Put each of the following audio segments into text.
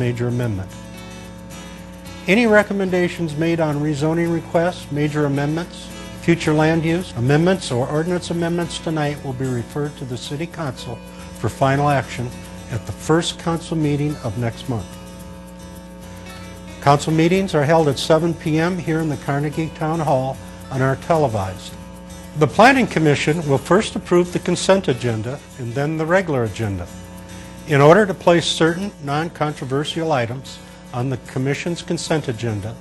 major amendment. Any recommendations made on rezoning requests, major amendments, future land use amendments, or ordinance amendments tonight will be referred to the City Council for final action at the first council meeting of next month. Council meetings are held at 7 p.m. here in the Carnegie Town Hall and are televised. The Planning Commission will first approve the consent agenda and then the regular agenda. In order to place certain non-controversial items on the Commission's consent agenda,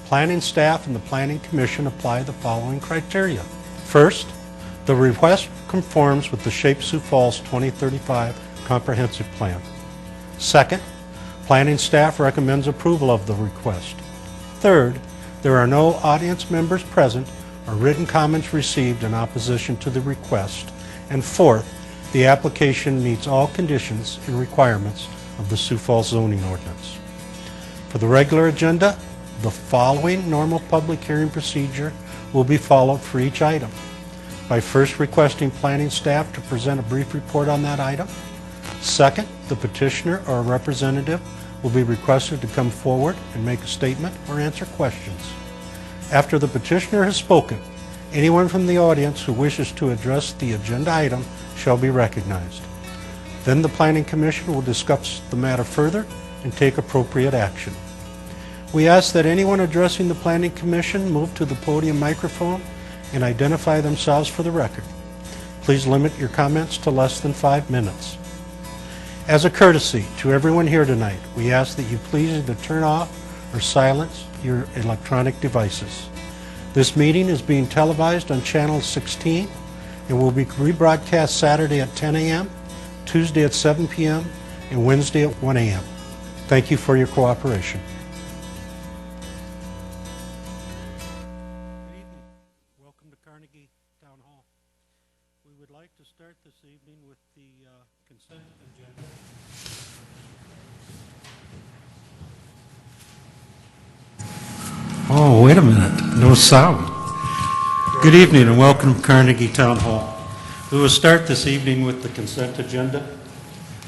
planning staff and the Planning Commission apply the following criteria. First, the request conforms with the Sioux Falls 2035 Comprehensive Plan. Second, planning staff recommends approval of the request. Third, there are no audience members present or written comments received in opposition to the request. And fourth, the application meets all conditions and requirements of the Sioux Falls zoning ordinance. For the regular agenda, the following normal public hearing procedure will be followed for each item. By first requesting planning staff to present a brief report on that item. Second, the petitioner or a representative will be requested to come forward and make a statement or answer questions. After the petitioner has spoken, anyone from the audience who wishes to address the agenda item shall be recognized. Then the Planning Commission will discuss the matter further and take appropriate action. We ask that anyone addressing the Planning Commission move to the podium microphone and identify themselves for the record. Please limit your comments to less than 5 minutes. As a courtesy to everyone here tonight, we ask that you please either turn off or silence your electronic devices. This meeting is being televised on Channel 16 and will be rebroadcast Saturday at 10 a.m., Tuesday at 7 p.m., and Wednesday at 1 a.m. Thank you for your cooperation. Good evening. Welcome to Carnegie Town Hall. We would like to start this evening with the consent agenda. Oh, wait a minute. No sound. Good evening and welcome to Carnegie Town Hall. We will start this evening with the consent agenda.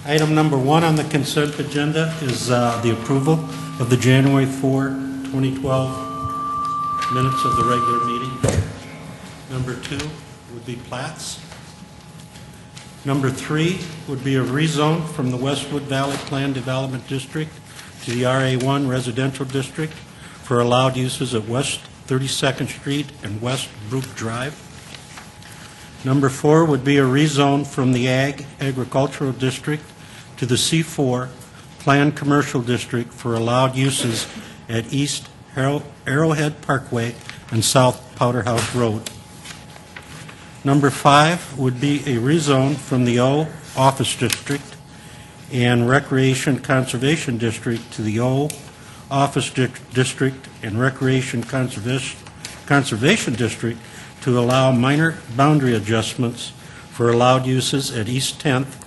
Item number 1 on the consent agenda is the approval of the January 4, 2012 minutes of the regular meeting. Number 2 would be plats. Number 3 would be a rezone from the Westwood Valley Plan Development District to the RA1 Residential District for allowed uses at West 32nd Street and West Brook Drive. Number 4 would be a rezone from the Agricultural District to the C4 Planned Commercial District for allowed uses at East Arrowhead Parkway and South Powder House Road. Number 5 would be a rezone from the O Office District and Recreation Conservation District to the O Office District and Recreation Conservation District to allow minor boundary adjustments for allowed uses at East 10th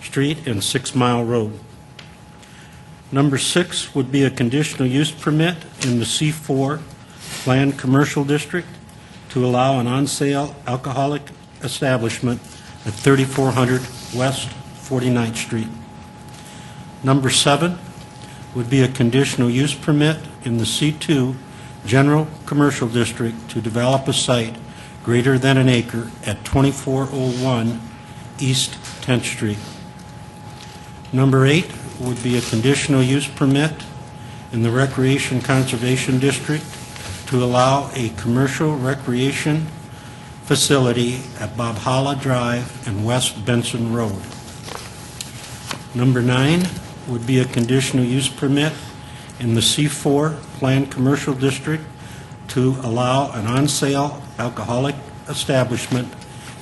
Street and 6 Mile Road. Number 6 would be a conditional use permit in the C4 Planned Commercial District to allow an on-sale alcoholic establishment at 3400 West 49th Street. Number 7 would be a conditional use permit in the C2 General Commercial District to develop a site greater than an acre at 2401 East 10th Street. Number 8 would be a conditional use permit in the Recreation Conservation District to allow a commercial recreation facility at Bob Holla Drive and West Benson Road. Number 9 would be a conditional use permit in the C4 Planned Commercial District to allow an on-sale alcoholic establishment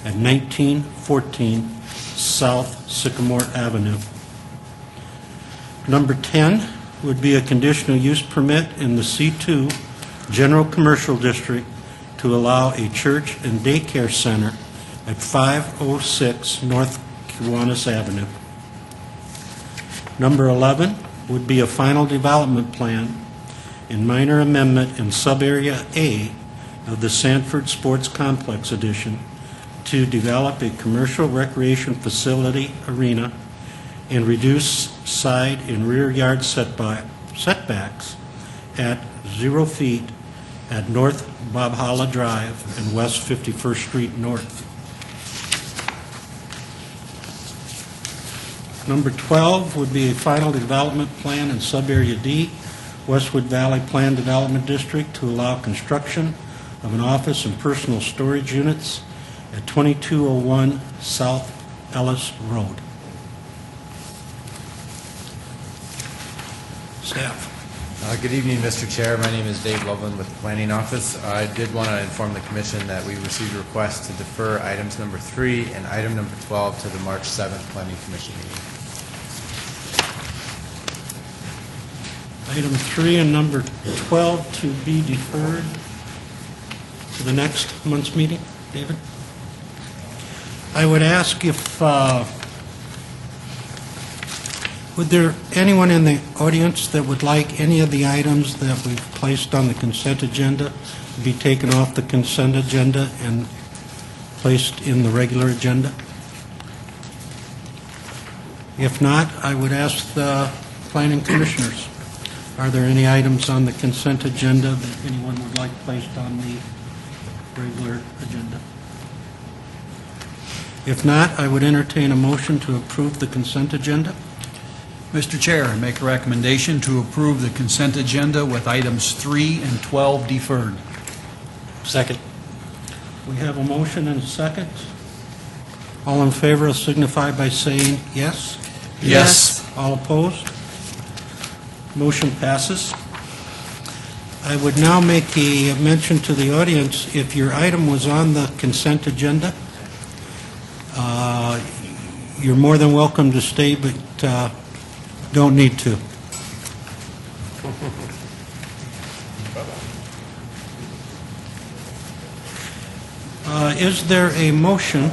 at 1914 South Sycamore Avenue. Number 10 would be a conditional use permit in the C2 General Commercial District to allow a church and daycare center at 506 North Kiwanis Avenue. Number 11 would be a final development plan and minor amendment in Sub-Area A of the Sanford Sports Complex Edition to develop a commercial recreation facility arena and reduce side and rear yard setbacks at 0 feet at North Bob Holla Drive and West 51st Street North. Number 12 would be a final development plan in Subarea D, Westwood Valley Plan Development District, to allow construction of an office and personal storage units at 2201 South Ellis Road. Staff. Good evening, Mr. Chair. My name is Dave Loveland with the Planning Office. I did want to inform the Commission that we received a request to defer items number 3 and item number 12 to the March 7th Planning Commission meeting. Item 3 and number 12 to be deferred to the next month's meeting. David? I would ask if, would there anyone in the audience that would like any of the items that we've placed on the consent agenda to be taken off the consent agenda and placed in the regular agenda? If not, I would ask the planning commissioners, are there any items on the consent agenda that anyone would like placed on the regular agenda? If not, I would entertain a motion to approve the consent agenda. Mr. Chair, I make a recommendation to approve the consent agenda with items 3 and 12 deferred. Second. We have a motion and a second. All in favor signify by saying yes. Yes. All opposed? Motion passes. I would now make a mention to the audience, if your item was on the consent agenda, you're more than welcome to stay, but don't need to. Is there a motion?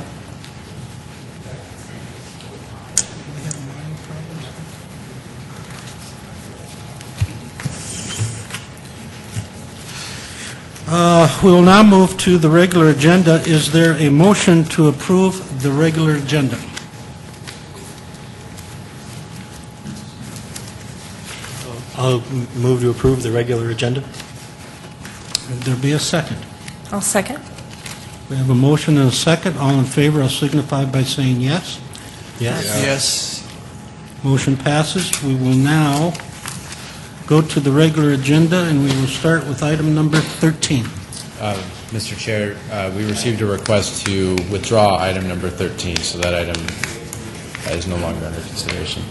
We will now move to the regular agenda. Is there a motion to approve the regular agenda? I'll move to approve the regular agenda. Would there be a second? I'll second. We have a motion and a second. All in favor, I'll signify by saying yes. Yes. Yes. Motion passes. We will now go to the regular agenda, and we will start with item number 13. Mr. Chair, we received a request to withdraw item number 13, so that item is no longer under consideration.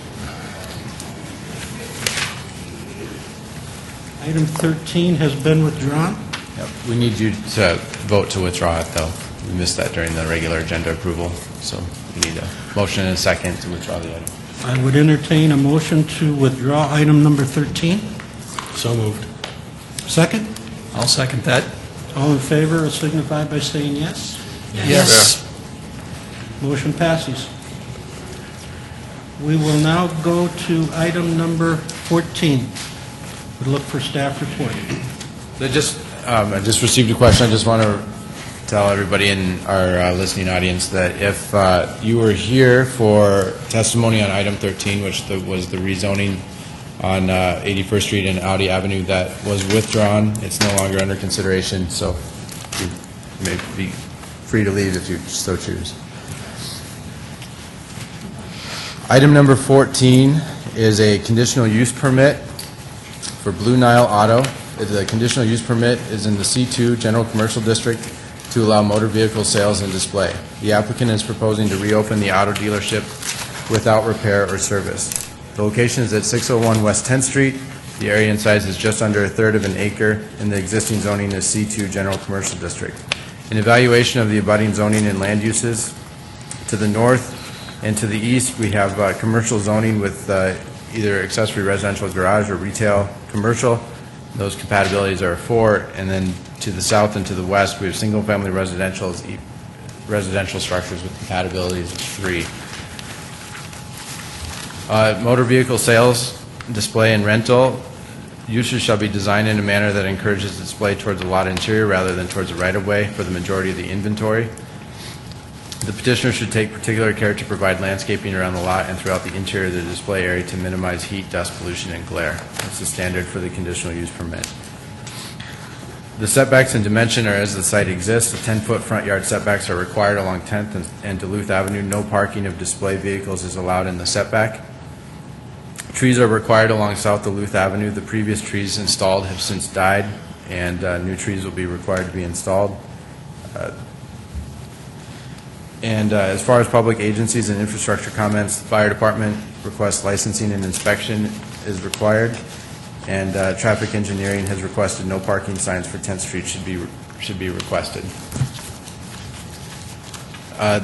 Item 13 has been withdrawn. Yep. We need you to vote to withdraw it, though. We missed that during the regular agenda approval, so we need a motion and a second to withdraw the item. I would entertain a motion to withdraw item number 13. So moved. Second? I'll second that. All in favor signify by saying yes. Yes. Motion passes. We will now go to item number 14. We'll look for staff report. I just received a question. I just want to tell everybody in our listening audience that if you were here for testimony on item 13, which was the rezoning on 81st Street and Audi Avenue, that was withdrawn. It's no longer under consideration, so you may be free to leave if you so choose. Item number 14 is a conditional use permit for Blue Nile Auto. The conditional use permit is in the C2 General Commercial District to allow motor vehicle sales and display. The applicant is proposing to reopen the auto dealership without repair or service. The location is at 601 West 10th Street. The area and size is just under a third of an acre, and the existing zoning is C2 General Commercial District. An evaluation of the abutting zoning and land uses to the north and to the east, we have commercial zoning with either accessory residential garage or retail commercial. Those compatibilities are 4, and then to the south and to the west, we have single-family residential structures with compatibilities of 3. Motor vehicle sales, display, and rental uses shall be designed in a manner that encourages display towards the lot interior rather than towards the right-of-way for the majority of the inventory. The petitioner should take particular care to provide landscaping around the lot and throughout the interior of the display area to minimize heat, dust, pollution, and glare. That's the standard for the conditional use permit. The setbacks and dimension are as the site exists. The 10-foot front yard setbacks are required along 10th and Duluth Avenue. No parking of display vehicles is allowed in the setback. Trees are required along South Duluth Avenue. The previous trees installed have since died, and new trees will be required to be installed. As far as public agencies and infrastructure comments, the fire department requests licensing and inspection is required, and traffic engineering has requested no parking signs for 10th Street should be requested.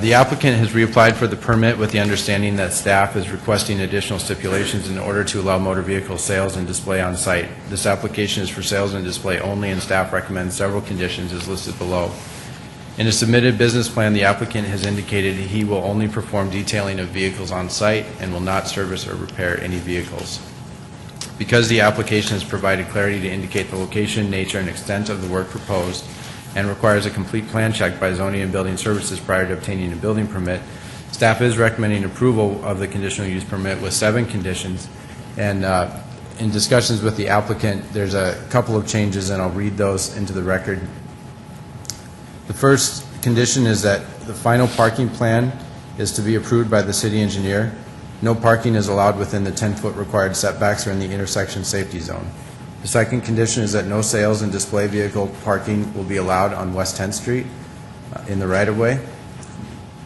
The applicant has reapplied for the permit with the understanding that staff is requesting additional stipulations in order to allow motor vehicle sales and display on site. This application is for sales and display only, and staff recommends several conditions as listed below. In a submitted business plan, the applicant has indicated he will only perform detailing of vehicles on site and will not service or repair any vehicles. Because the application has provided clarity to indicate the location, nature, and extent of the work proposed, and requires a complete plan check by zoning and building services prior to obtaining a building permit, staff is recommending approval of the conditional use permit with 7 conditions. And in discussions with the applicant, there's a couple of changes, and I'll read those into the record. The first condition is that the final parking plan is to be approved by the city engineer. No parking is allowed within the 10-foot required setbacks or in the intersection safety zone. The second condition is that no sales and display vehicle parking will be allowed on West 10th Street in the right-of-way.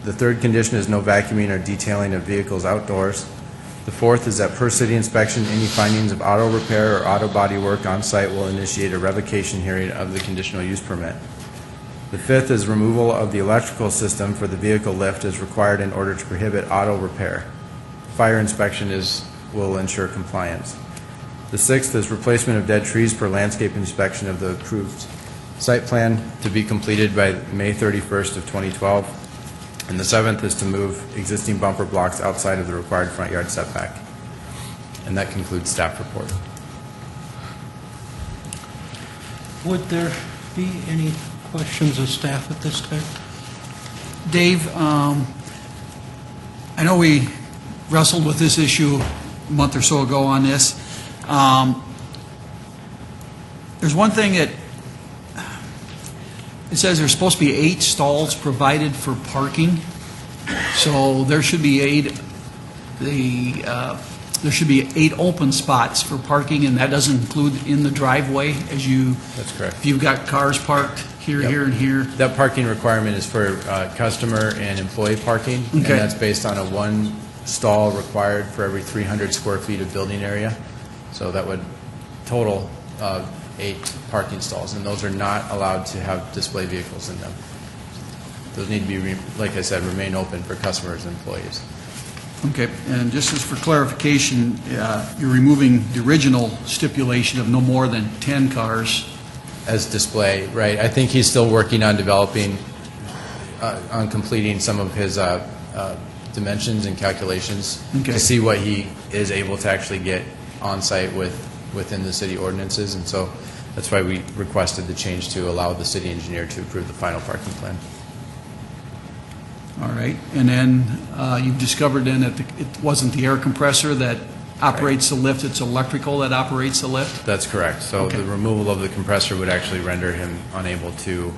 The third condition is no vacuuming or detailing of vehicles outdoors. The fourth is that per city inspection, any findings of auto repair or auto body work on site will initiate a revocation hearing of the conditional use permit. The fifth is removal of the electrical system for the vehicle lift is required in order to prohibit auto repair. Fire inspection will ensure compliance. The sixth is replacement of dead trees per landscape inspection of the approved site plan to be completed by May 31st of 2012. And the seventh is to move existing bumper blocks outside of the required front yard setback. And that concludes staff report. Would there be any questions of staff at this time? Dave, I know we wrestled with this issue a month or so ago on this. There's one thing that it says there's supposed to be 8 stalls provided for parking. So there should be 8. There should be 8 open spots for parking, and that doesn't include in the driveway as you. That's correct. If you've got cars parked here, Yep. here, and here. That parking requirement is for customer and employee parking, and Okay. that's based on a 1 stall required for every 300 square feet of building area. So that would total 8 parking stalls, and those are not allowed to have display vehicles in them. Those need to be, like I said, remain open for customers and employees. Okay, and just as for clarification, you're removing the original stipulation of no more than 10 cars. As display, right. I think he's still working on developing, on completing some of his dimensions and calculations Okay. to see what he is able to actually get on site within the city ordinances, and so that's why we requested the change to allow the city engineer to approve the final parking plan. All right, and then you've discovered then that it wasn't the air compressor that operates the lift, it's electrical that operates the lift? That's correct. So Okay. the removal of the compressor would actually render him unable to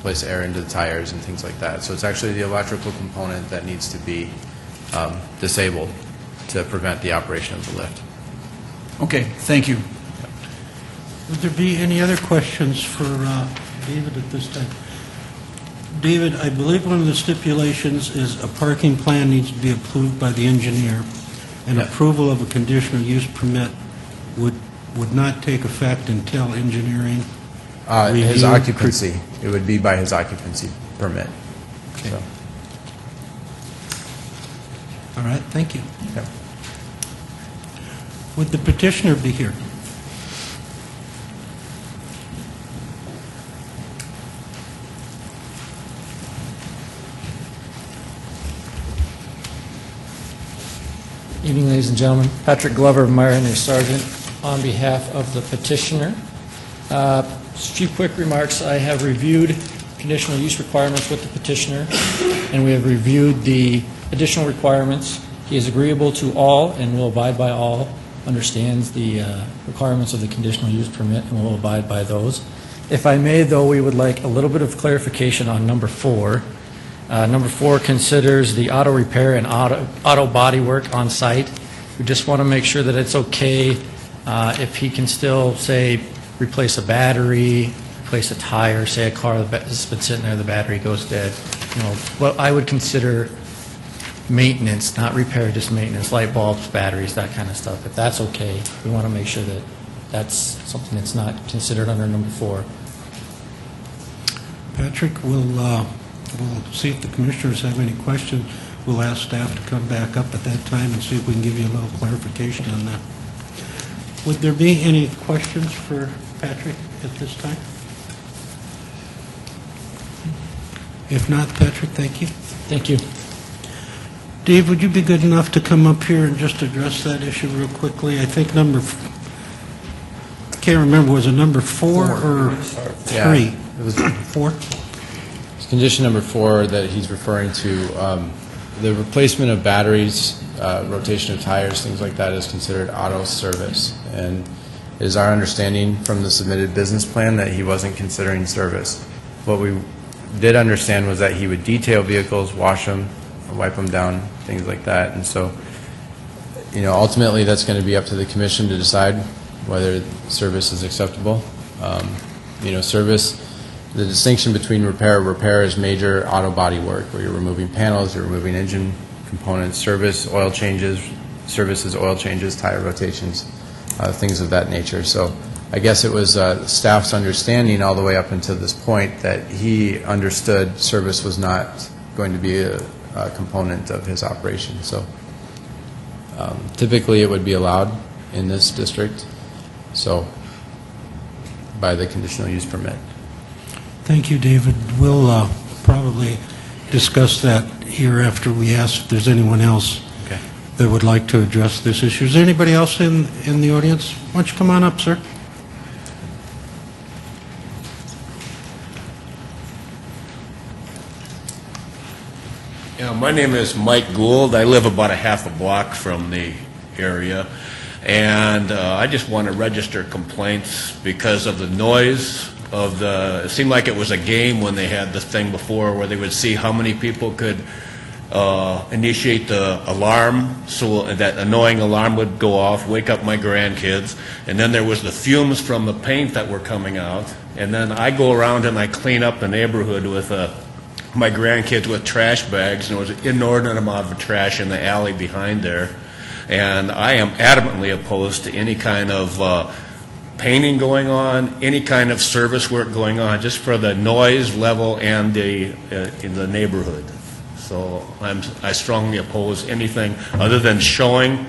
place air into the tires and things like that. So it's actually the electrical component that needs to be disabled to prevent the operation of the lift. Okay, thank you. Would there be any other questions for David at this time? David, I believe one of the stipulations is a parking plan needs to be approved by the engineer, and Yeah. approval of a conditional use permit would not take effect until engineering. His Review. occupancy, it would be by his occupancy permit. Okay. So, All right, thank you. yeah. Would the petitioner be here? Evening, ladies and gentlemen. Patrick Glover, Meyer Henry Sargent, on behalf of the petitioner. Just a few quick remarks. I have reviewed conditional use requirements with the petitioner, and we have reviewed the additional requirements. He is agreeable to all and will abide by all, understands the requirements of the conditional use permit and will abide by those. If I may, though, we would like a little bit of clarification on number 4. Number 4 considers the auto repair and auto body work on site. We just want to make sure that it's okay if he can still, say, replace a battery, replace a tire, say a car that's been sitting there, the battery goes dead. You know, what I would consider maintenance, not repair, just maintenance, light bulbs, batteries, that kind of stuff. If that's okay, we want to make sure that that's something that's not considered under number 4. Patrick, we'll see if the commissioners have any questions. We'll ask staff to come back up at that time and see if we can give you a little clarification on that. Would there be any questions for Patrick at this time? If not, Patrick, thank you. Thank you. Dave, would you be good enough to come up here and just address that issue real quickly? I think I can't remember, was it number 4 or 3? Yeah, it was 4? condition number 4 that he's referring to. The replacement of batteries, rotation of tires, things like that is considered auto service. And it is our understanding from the submitted business plan that he wasn't considering service. What we did understand was that he would detail vehicles, wash them, wipe them down, things like that. And so, you know, ultimately that's going to be up to the commission to decide whether service is acceptable. You know, service, the distinction between repair is major auto body work, where you're removing panels, you're removing engine components. Service, oil changes, services, oil changes, tire rotations, things of that nature. So I guess it was staff's understanding all the way up until this point that he understood service was not going to be a component of his operation. So typically it would be allowed in this district, so by the conditional use permit. Thank you, David. We'll probably discuss that here after we ask if there's anyone else Okay. that would like to address this issue. Is there anybody else in the audience? Why don't you come on up, sir? Yeah, my name is Mike Gould. I live about a half a block from the area, and I just want to register complaints because of the noise of the, it seemed like it was a game when they had this thing before where they would see how many people could initiate the alarm, so that annoying alarm would go off, wake up my grandkids, and then there was the fumes from the paint that were coming out, and then I go around and I clean up the neighborhood with my grandkids with trash bags, and there was an inordinate amount of trash in the alley behind there, and I am adamantly opposed to any kind of painting going on, any kind of service work going on, just for the noise level and in the neighborhood. So I strongly oppose anything other than showing,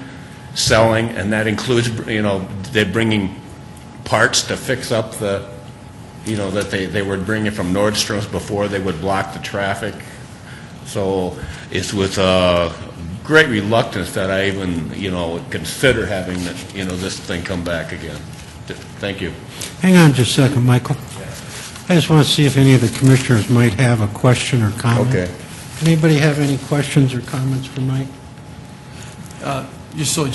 selling, and that includes, you know, they're bringing parts to fix up the, you know, that they would bring it from Nordstrom's before they would block the traffic. So it's with great reluctance that I even, you know, consider having, you know, this thing come back again. Thank you. Hang on just a second, Michael. I just want to see if any of the commissioners might have a question or comment. Okay. Anybody have any questions or comments for Mike? Just so,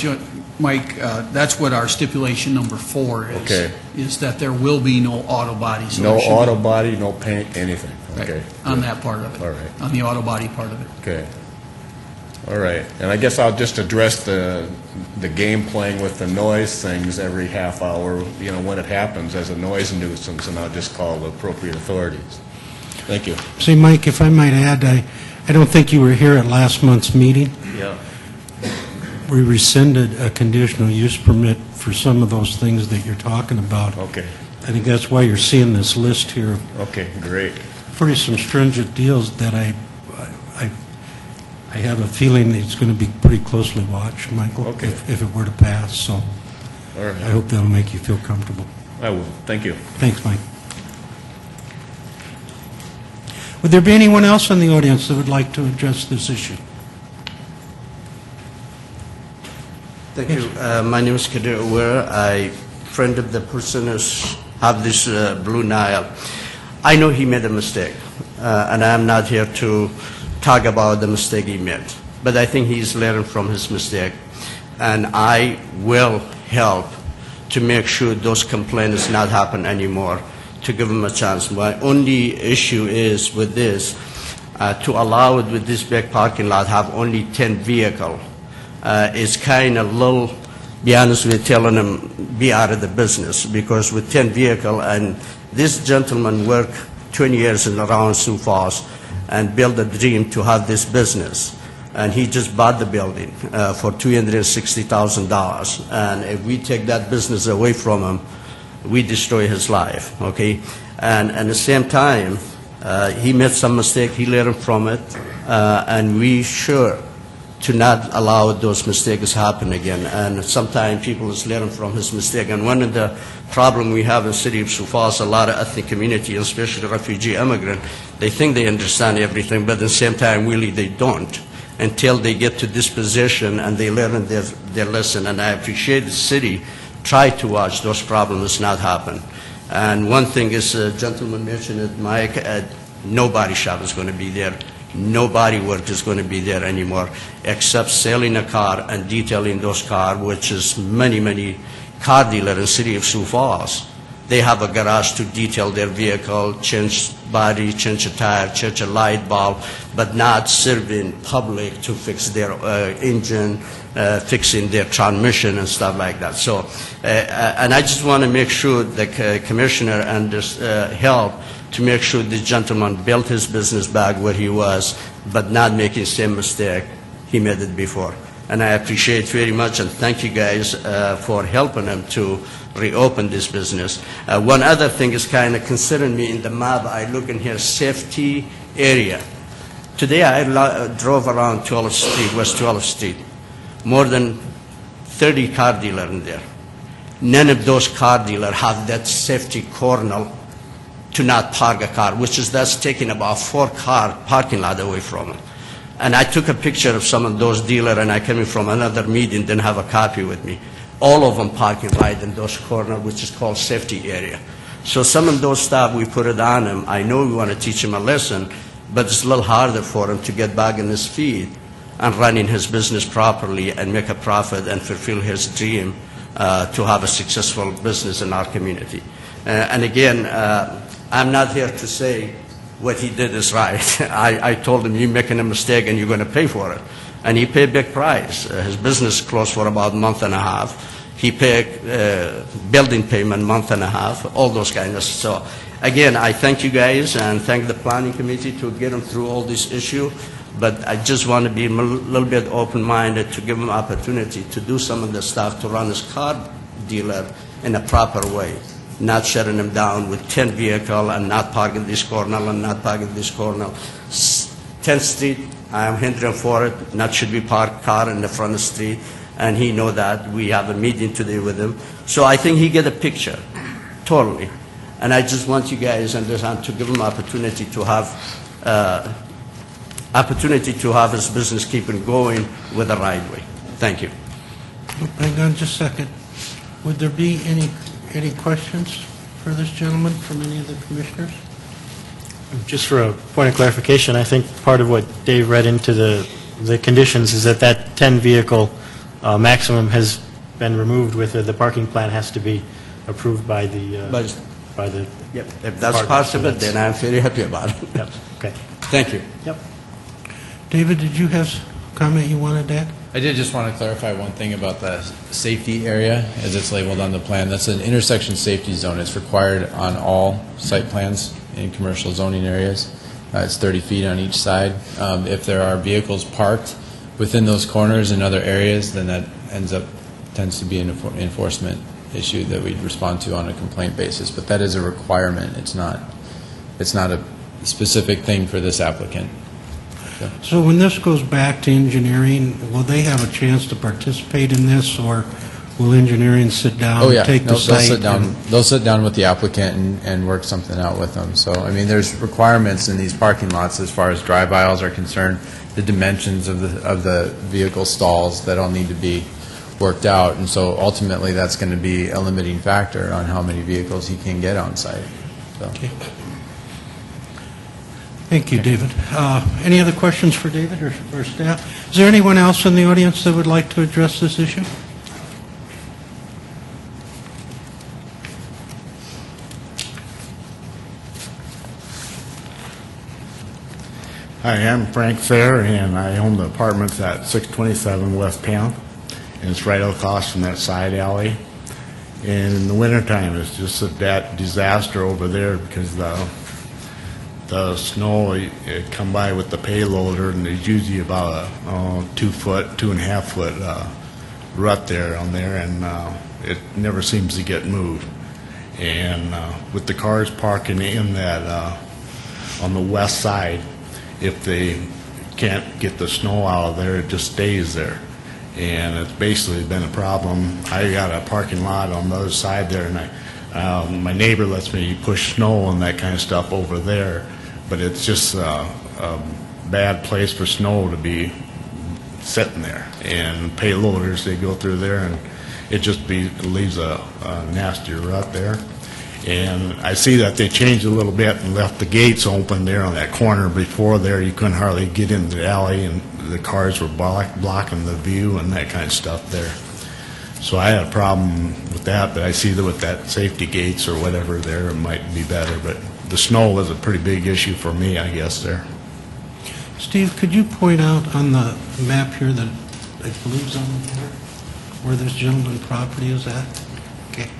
Mike, that's what our stipulation number 4 is. Okay. Is that there will be no auto body. So No there should be- auto body, no paint, anything. Right, Okay. on that part of it. All right. On the auto body part of it. Okay. All right. And I guess I'll just address the game playing with the noise things every half hour, you know, when it happens as a noise nuisance, and I'll just call the appropriate authorities. Thank you. See, Mike, if I might add, I don't think you were here at last month's meeting. Yeah. We rescinded a conditional use permit for some of those things that you're talking about. Okay. I think that's why you're seeing this list here of Okay, great. pretty some stringent deals that I have a feeling it's going to be pretty closely watched, Michael, Okay. if it were to pass. So All I right. hope that'll make you feel comfortable. I will. Thank you. Thanks, Mike. Would there be anyone else in the audience that would like to address this issue? Thank you. My name is Kadir Aware. I friend of the person who's have this Blue Nile. I know he made a mistake, and I'm not here to talk about the mistake he made, but I think he's learned from his mistake, and I will help to make sure those complaints not happen anymore, to give him a chance. My only issue is with this, to allow it with this big parking lot have only 10 vehicles is kind of little, be honest with you, telling him be out of the business, because with 10 vehicles, and this gentleman worked 20 years in around Sioux Falls and built a dream to have this business. And he just bought the building for $260,000. And if we take that business away from him, we destroy his life, okay? And at the same time, he made some mistake, he learned from it, and we sure to not allow those mistakes happen again. And sometimes people is learning from his mistake. And one of the problem we have in the City of Sioux Falls, a lot of ethnic community, especially refugee immigrant, they think they understand everything, but at the same time, really they don't, until they get to this position and they learn their lesson. And I appreciate the city try to watch those problems not happen. And one thing is, gentleman mentioned it, Mike, nobody shop is going to be there. Nobody work is going to be there anymore, except selling a car and detailing those cars, which is many car dealers in the City of Sioux Falls. They have a garage to detail their vehicle, change body, change a tire, change a light bulb, but not serving public to fix their engine, fixing their transmission and stuff like that. So, and I just want to make sure the commissioner and help to make sure this gentleman built his business back where he was, but not making the same mistake he made it before. And I appreciate very much, and thank you guys for helping him to reopen this business. One other thing is kind of concerning me in the map. I look in here, safety area. Today I drove around 12th Street, West 12th Street, more than 30 car dealers in there. None of those car dealers have that safety corner to not park a car, which is that's taking about 4-car parking lot away from it. And I took a picture of some of those dealers, and I came in from another meeting, didn't have a copy with me. All of them parking right in those corners, which is called safety area. So some of those stuff, we put it on him. I know we want to teach him a lesson, but it's a little harder for him to get back on his feet and running his business properly and make a profit and fulfill his dream to have a successful business in our community. And again, I'm not here to say what he did is right. I told him, you're making a mistake and you're going to pay for it. And he paid a big price. His business closed for about a month and a half. He paid building payment month and a half, all those kind of stuff. So again, I thank you guys and thank the planning committee to get him through all this issue. But I just want to be a little bit open-minded to give him opportunity to do some of the stuff to run his car dealer in a proper way. Not shutting them down with 10 vehicles and not parking this corner and not parking this corner. 10th Street, I am hindering for it. Not should be parked car in the front of the street, and he know that. We have a meeting today with him. So I think he get a picture, totally. And I just want you guys understand to give him opportunity to have his business keeping going with the right way. Thank you. Hang on just a second. Would there be any questions for this gentleman from any of the commissioners? Just for a point of clarification, I think part of what Dave read into the conditions is that 10-vehicle maximum has been removed with the parking plan has to be approved by the... Yep. If that's part of it, then I'm very happy about it. Yep. Okay. Thank you. Yep. David, did you have a comment you wanted to add? I did just want to clarify one thing about the safety area, as it's labeled on the plan. That's an intersection safety zone. It's required on all site plans in commercial zoning areas. It's 30 feet on each side. If there are vehicles parked within those corners and other areas, then that tends to be an enforcement issue that we'd respond to on a complaint basis. But that is a requirement. It's not a specific thing for this applicant. So when this goes back to engineering, will they have a chance to participate in this, or will engineering sit down and take the site? They'll sit down with the applicant and work something out with them. So, I mean, there's requirements in these parking lots as far as drive aisles are concerned, the dimensions of the vehicle stalls that all need to be worked out. And so ultimately that's going to be a limiting factor on how many vehicles he can get on site. So. Okay. Thank you, David. Any other questions for David or staff? Is there anyone else in the audience that would like to address this issue? Hi, I'm Frank Fair, and I own the apartments at 627 West Penn, and it's right across from that side alley. And in the wintertime, it's just a disaster over there because the snow, it come by with the payloader, and there's usually about a 2.5 foot rut there on there, and it never seems to get moved. And with the cars parking in that on the west side, if they can't get the snow out of there, it just stays there. And it's basically been a problem. I got a parking lot on the other side there, and my neighbor lets me push snow and that kind of stuff over there, but it's just a bad place for snow to be sitting there. And payloaders, they go through there, and it just leaves a nasty rut there. And I see that they changed a little bit and left the gates open there on that corner. Before there, you couldn't hardly get into the alley, and the cars were blocking the view and that kind of stuff there. So I had a problem with that, but I see that with that safety gates or whatever there, it might be better. But the snow was a pretty big issue for me, I guess, there. Steve, could you point out on the map here that I believe is on the board where this gentleman's property is at? Okay.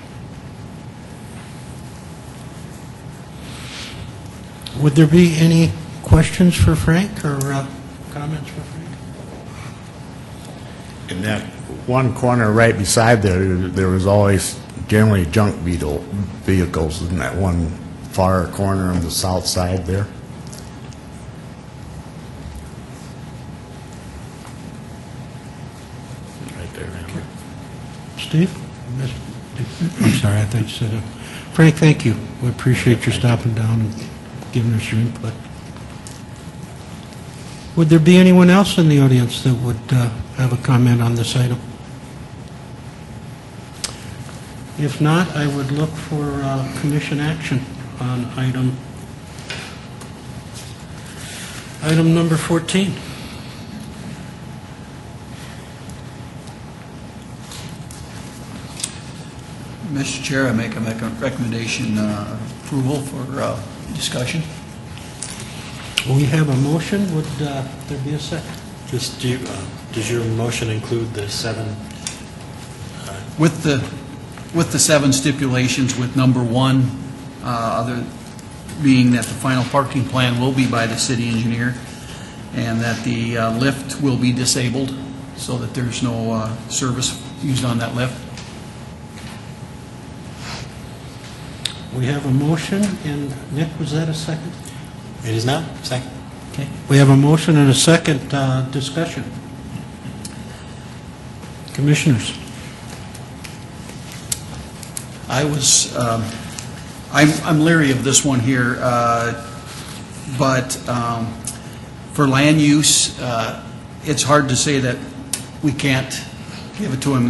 Would there be any questions for Frank or comments for Frank? In that one corner right beside there was always generally junk vehicles in that one far corner on the south side there. Right there. Steve? I'm sorry, I thought you said it. Frank, thank you. We appreciate your stopping down and giving us your input. Would there be anyone else in the audience that would have a comment on this item? If not, I would look for commission action on item number 14. Mr. Chair, I make a recommendation approval for discussion. We have a motion. Would there be a second? Just, does your motion include the 7? With the 7 stipulations, with number 1, other being that the final parking plan will be by the city engineer, and that the lift will be disabled so that there's no service used on that lift. We have a motion, and Nick, was that a second? It is now, second. Okay. We have a motion and a second discussion. Commissioners. I'm leery of this one here, but for land use, it's hard to say that we can't give it to him,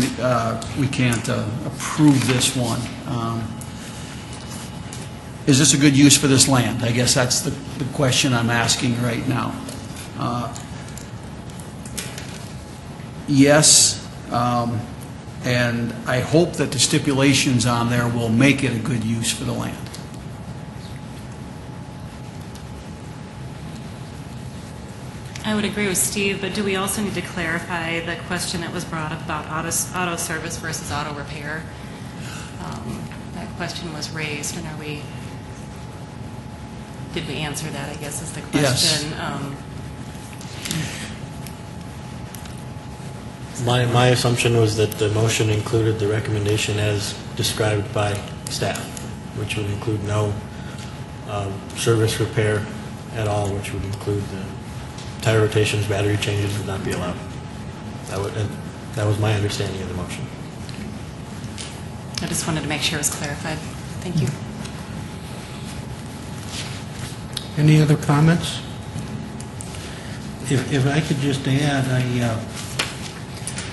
we can't approve this one. Is this a good use for this land? I guess that's the question I'm asking right now. Yes, and I hope that the stipulations on there will make it a good use for the land. I would agree with Steve, but do we also need to clarify the question that was brought up about auto service versus auto repair? That question was raised, and did we answer that, I guess, is the question. Yes. My assumption was that the motion included the recommendation as described by staff, which would include no service repair at all, which would include the tire rotations, battery changes would not be allowed. That was my understanding of the motion. I just wanted to make sure it was clarified. Thank you. Any other comments? If I could just add,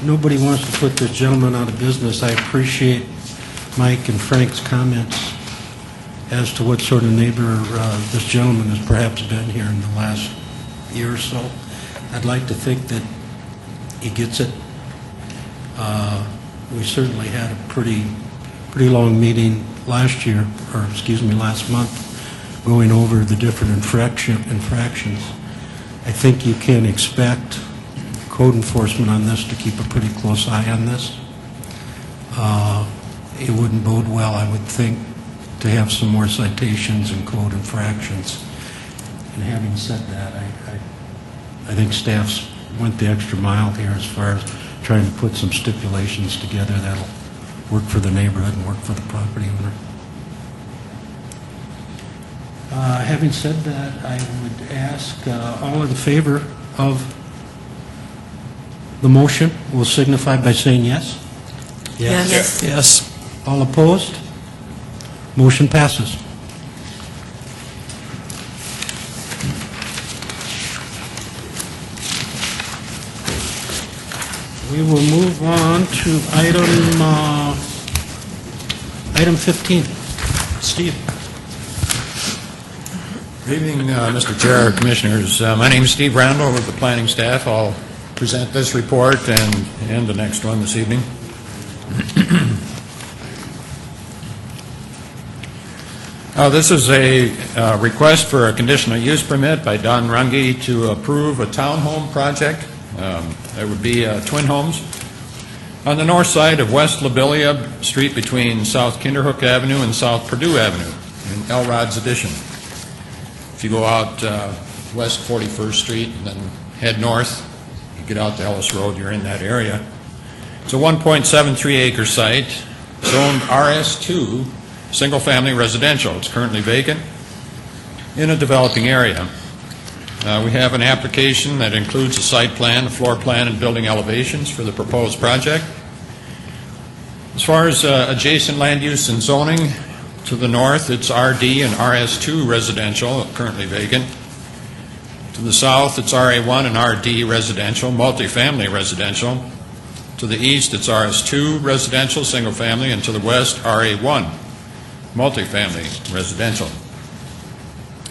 nobody wants to put this gentleman out of business. I appreciate Mike and Frank's comments. as to what sort of neighbor this gentleman has perhaps been here in the last year or so. I'd like to think that he gets it. We certainly had a pretty long meeting last year, or excuse me, last month, going over the different infractions. I think you can expect code enforcement on this to keep a pretty close eye on this. It wouldn't bode well, I would think, to have some more citations and code infractions. And having said that, I think staff's went the extra mile here as far as trying to put some stipulations together that'll work for the neighborhood and work for the property owner. Having said that, I would ask all in favor of the motion will signify by saying yes. Yes. Yes. All opposed? Motion passes. We will move on to item 15. Steve. Good evening, Mr. Chair, Commissioners. My name is Steve Randall with the planning staff. I'll present this report and the next one this evening. This is a request for a conditional use permit by Don Runge to approve a townhome project. That would be twin homes on the north side of West Lobelia Street between South Kinderhook Avenue and South Purdue Avenue in Elrod's addition. If you go out West 41st Street and then head north, you get out to Ellis Road, you're in that area. It's a 1.73 acre site, zoned RS2, single-family residential. It's currently vacant in a developing area. We have an application that includes a site plan, a floor plan, and building elevations for the proposed project. As far as adjacent land use and zoning, to the north, it's RD and RS2 residential, currently vacant. To the south, it's RA1 and RD residential, multifamily residential. To the east, it's RS2 residential, single family, and to the west, RA1 multifamily residential.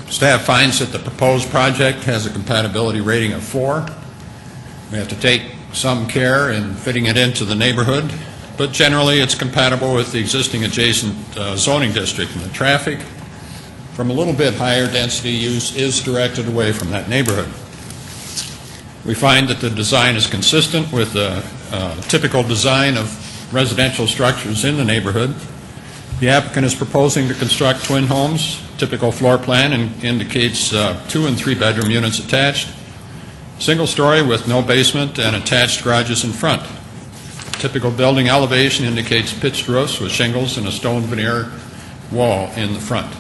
Staff finds that the proposed project has a compatibility rating of 4. We have to take some care in fitting it into the neighborhood, but generally it's compatible with the existing adjacent zoning district, and the traffic from a little bit higher density use is directed away from that neighborhood. We find that the design is consistent with the typical design of residential structures in the neighborhood. The applicant is proposing to construct twin homes. Typical floor plan indicates 2 and 3 bedroom units attached, single story with no basement and attached garages in front. Typical building elevation indicates pitched roofs with shingles and a stone veneer wall in the front.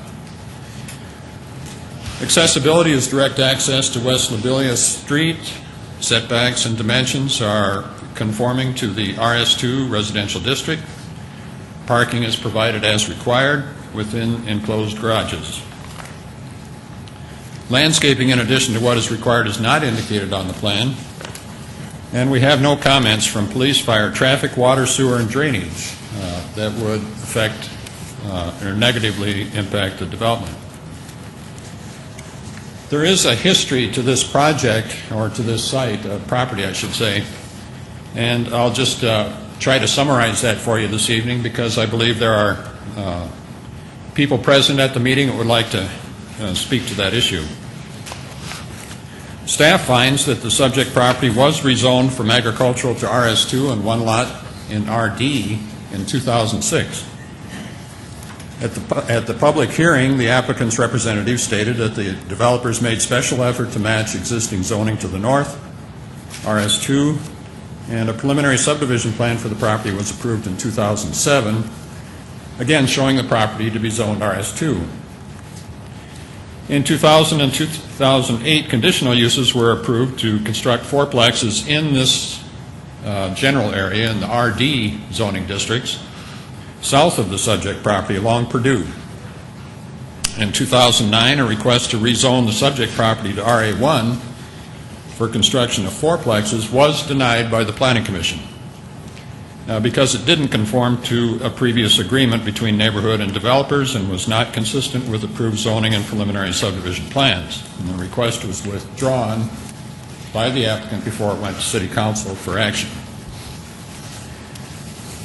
Accessibility is direct access to West Lobelia Street. Setbacks and dimensions are conforming to the RS2 residential district. Parking is provided as required within enclosed garages. Landscaping, in addition to what is required, is not indicated on the plan. And we have no comments from police, fire, traffic, water, sewer, and drainage that would affect or negatively impact the development. There is a history to this project, or to this site, property I should say, and I'll just try to summarize that for you this evening, because I believe there are people present at the meeting that would like to speak to that issue. Staff finds that the subject property was rezoned from agricultural to RS2 and 1 lot in RD in 2006. At the public hearing, the applicant's representative stated that the developers made special effort to match existing zoning to the north, RS2, and a preliminary subdivision plan for the property was approved in 2007, again showing the property to be zoned RS2. In 2000 and 2008, conditional uses were approved to construct 4plexes in this general area in the RD zoning districts, south of the subject property along Purdue. In 2009, a request to rezone the subject property to RA1 for construction of 4plexes was denied by the Planning Commission. because it didn't conform to a previous agreement between neighborhood and developers and was not consistent with approved zoning and preliminary subdivision plans. And the request was withdrawn by the applicant before it went to City Council for action.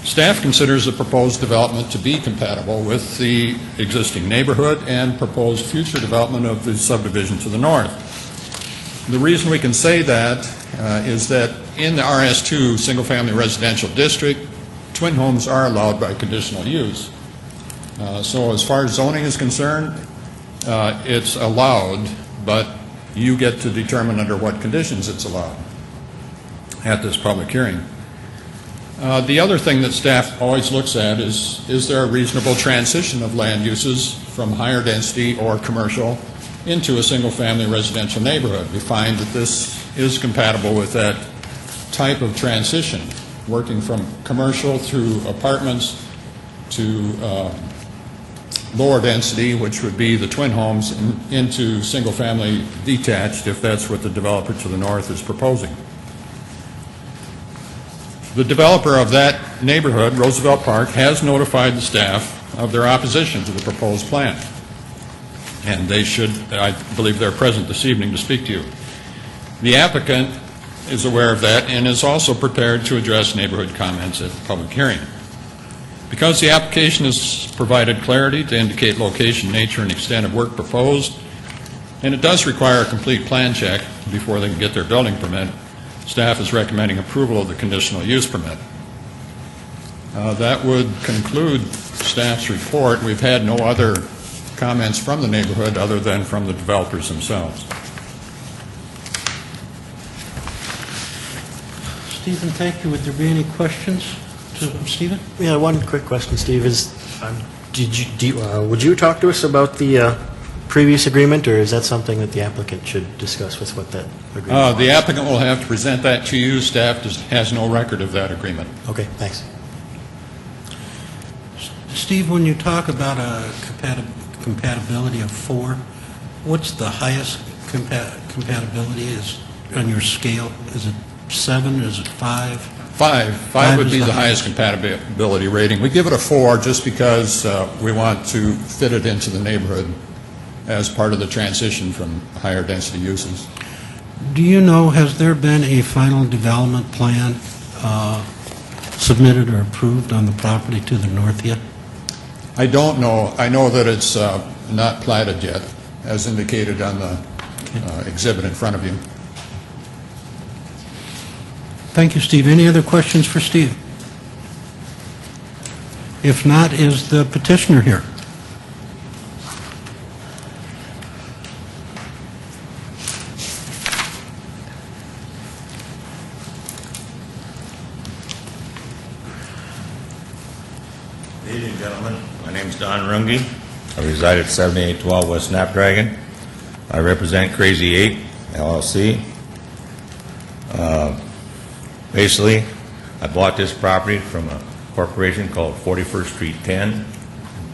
Staff considers the proposed development to be compatible with the existing neighborhood and proposed future development of the subdivision to the north. The reason we can say that is that in the RS2 single-family residential district, twin homes are allowed by conditional use. So as far as zoning is concerned, it's allowed, but you get to determine under what conditions it's allowed at this public hearing. The other thing that staff always looks at is there a reasonable transition of land uses from higher density or commercial into a single-family residential neighborhood. We find that this is compatible with that type of transition, working from commercial through apartments to lower density, which would be the twin homes, into single-family detached, if that's what the developer to the north is proposing. The developer of that neighborhood, Roosevelt Park, has notified the staff of their opposition to the proposed plan. And they should, I believe they're present this evening to speak to you. The applicant is aware of that and is also prepared to address neighborhood comments at the public hearing. Because the application has provided clarity to indicate location, nature, and extent of work proposed, and it does require a complete plan check before they can get their building permit, staff is recommending approval of the conditional use permit. That would conclude staff's report. We've had no other comments from the neighborhood other than from the developers themselves. Stephen, thank you. Would there be any questions to Stephen? Yeah, one quick question, Steve, is would you talk to us about the previous agreement, or is that something that the applicant should discuss with what that agreement The was? applicant will have to present that to you. Staff has no record of that agreement. Okay, thanks. Steve, when you talk about a compatibility of 4, what's the highest compatibility is on your scale? Is it 7? Is it 5? 5 would is be the the highest compatibility rating. We give it a 4 just because we want to fit it into the neighborhood as part of the transition from higher density uses. Do you know, has there been a final development plan submitted or approved on the property to the north yet? I don't know. I know that it's not platted yet, as indicated on the exhibit in front of you. Thank you, Steve. Any other questions for Steve? If not, is the petitioner here? Good evening, gentlemen. My name is Don Runge. I reside at 7812 West Snapdragon. I represent Crazy 8 LLC. Basically, I bought this property from a corporation called 41st Street 10 in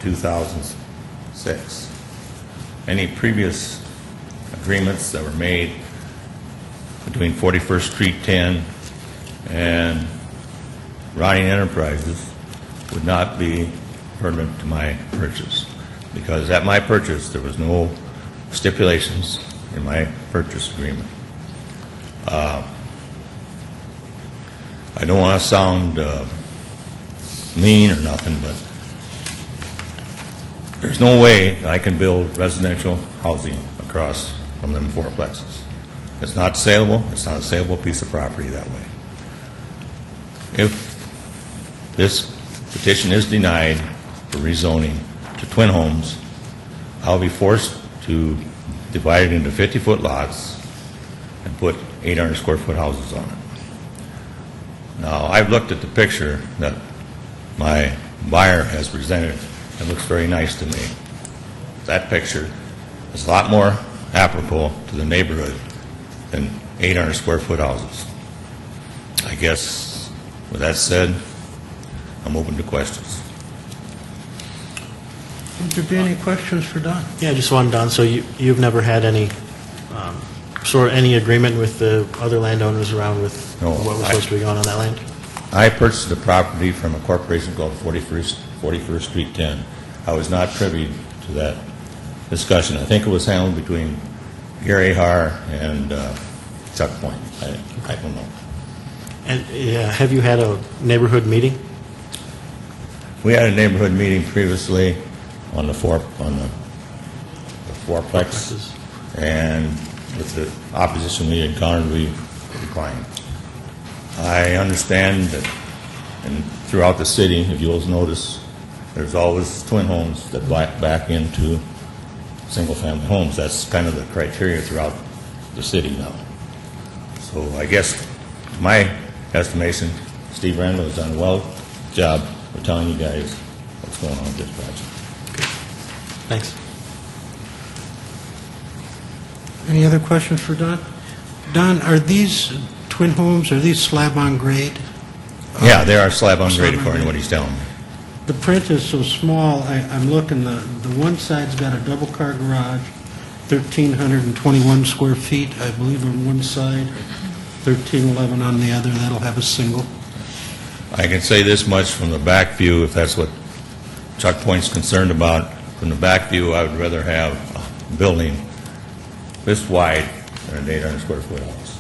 2006. Any previous agreements that were made between 41st Street 10 and Ronnie Enterprises would not be pertinent to my purchase, because at my purchase there was no stipulations in my purchase agreement. I don't want to sound mean or nothing, but there's no way I can build residential housing across from them fourplexes. It's not saleable. It's not a saleable piece of property that way. If this petition is denied for rezoning to twin homes, I'll be forced to divide it into 50-foot lots and put 800 square foot houses on it. Now, I've looked at the picture that my buyer has presented. It looks very nice to me. That picture is a lot more applicable to the neighborhood than 800 square foot houses. I guess, with that said, I'm open to questions. Would there be any questions for Don? Yeah, just one, Don. So you've never had any any agreement with the other landowners around with No, what was supposed to be going on that land? I purchased the property from a corporation called 41st Street 10. I was not privy to that discussion. I think it was handled between Gary Har and Chuck Point. I don't know. And have you had a neighborhood meeting? We had a neighborhood meeting previously on the fourplex, and with the opposition we encountered, we declined. I understand that, and throughout the city, if you'll notice, there's always twin homes that back into single-family homes. That's kind of the criteria throughout the city now. So I guess my estimation, Steve Randall has done a well job of telling you guys what's going on with this project. Thanks. Any other questions for Don? Don, are these twin homes, are these slab on grade? Yeah, they are slab on Slab grade on according to grade. what he's telling me. The print is so small, I'm looking, the one side's got a double-car garage, 1,321 square feet, I believe, on one side, 1,311 on the other. That'll have a single. I can say this much from the back view, if that's what Chuck Point's concerned about. From the back view, I would rather have a building this wide than an 800 square foot house.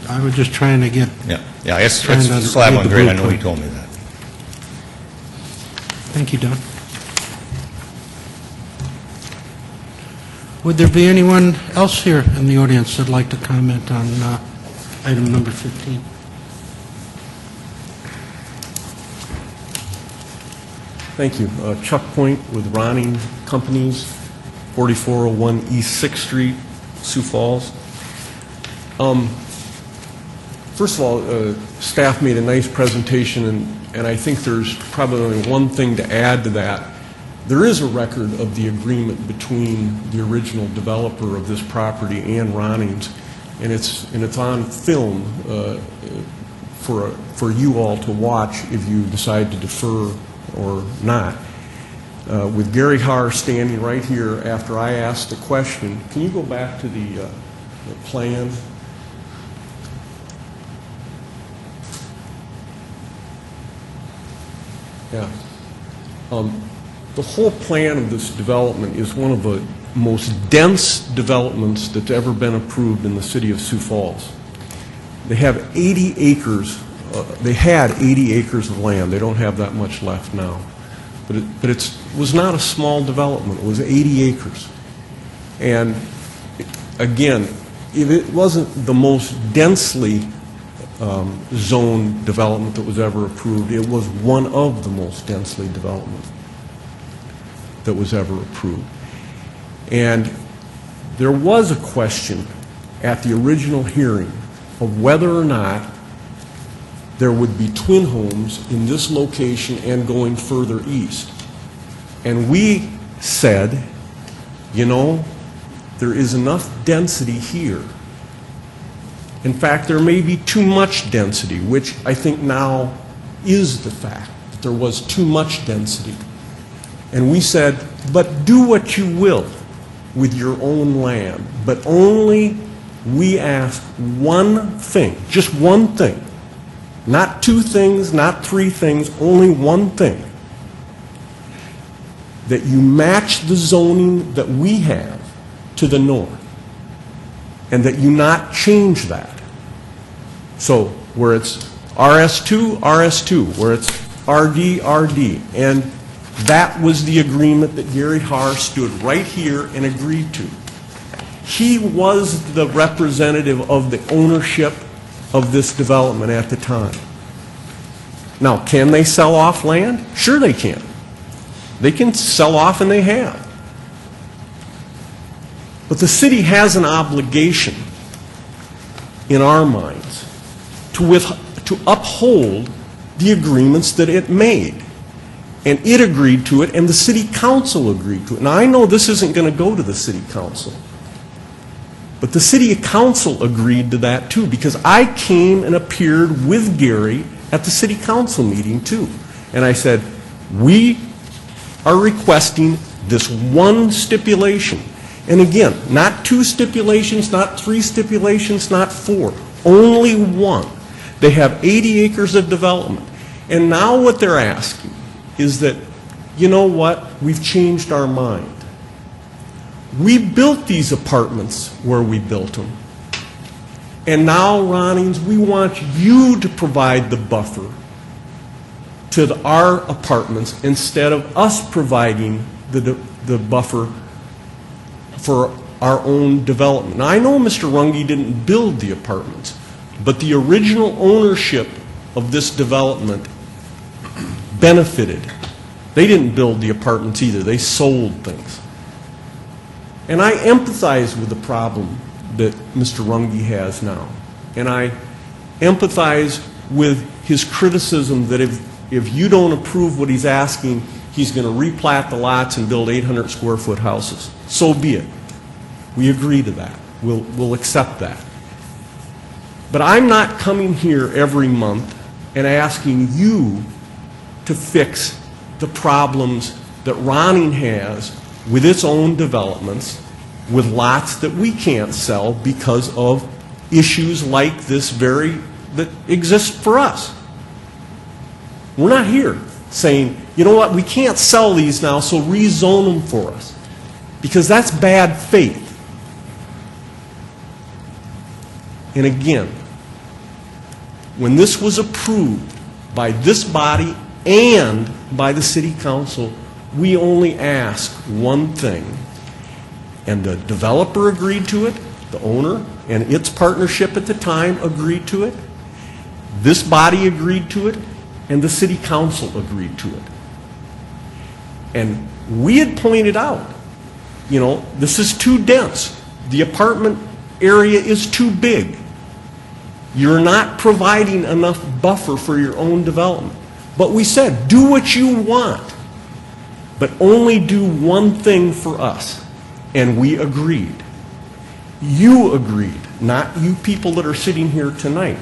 I was just trying to get, Yeah, it's Trying to slab read on the grade, I know he blueprint. told me that. thank you, Don. Would there be anyone else here in the audience that'd like to comment on item number 15? Thank you. Chuck Point with Ronning Companies, 4401 East 6th Street, Sioux Falls. First of all, staff made a nice presentation, and I think there's probably only one thing to add to that. There is a record of the agreement between the original developer of this property and Ronning's, and it's on film for you all to watch if you decide to defer or not. With Gary Har standing right here after I asked the question, can you go back to the plan? Yeah. The whole plan of this development is one of the most dense developments that's ever been approved in the city of Sioux Falls. They have 80 acres. They had 80 acres of land. They don't have that much left now. But it was not a small development. It was 80 acres. And again, if it wasn't the most densely zoned development that was ever approved, it was one of the most densely development that was ever approved. And there was a question at the original hearing of whether or not there would be twin homes in this location and going further east. And we said, you know, there is enough density here. In fact, there may be too much density, which I think now is the fact, that there was too much density. And we said, but do what you will with your own land, but only we ask one thing, just one thing, not two things, not three things, only one thing, that you match the zoning that we have to the north, and that you not change that. So where it's RS2, RS2, where it's RD, RD, and that was the agreement that Gary Har stood right here and agreed to. He was the representative of the ownership of this development at the time. Now, can they sell off land? Sure they can. They can sell off, and they have. But the city has an obligation, in our minds, to uphold the agreements that it made. And it agreed to it, and the city council agreed to it. Now, I know this isn't going to go to the city council, but the city council agreed to that too, because I came and appeared with Gary at the city council meeting too. And I said, we are requesting this one stipulation. And again, not two stipulations, not three stipulations, not four, only one. They have 80 acres of development. And now what they're asking is that, you know what, we've changed our mind. We built these apartments where we built them. And now, Ronings, we want you to provide the buffer to our apartments instead of us providing the buffer for our own development. Now, I know Mr. Runge didn't build the apartments, but the original ownership of this development benefited. They didn't build the apartments either. They sold things. And I empathize with the problem that Mr. Runge has now. And I empathize with his criticism that if you don't approve what he's asking, he's going to replat the lots and build 800 square foot houses. So be it. We agree to that. We'll accept that. But I'm not coming here every month and asking you to fix the problems that Ronning has with its own developments, with lots that we can't sell because of issues like this that exist for us. We're not here saying, you know what, we can't sell these now, so rezone them for us. Because that's bad faith. And again, when this was approved by this body and by the city council, we only asked one thing, and the developer agreed to it, the owner and its partnership at the time agreed to it, this body agreed to it, and the city council agreed to it. And we had pointed out, you know, this is too dense. The apartment area is too big. You're not providing enough buffer for your own development. But we said, do what you want, but only do one thing for us. And we agreed. You agreed, not you people that are sitting here tonight,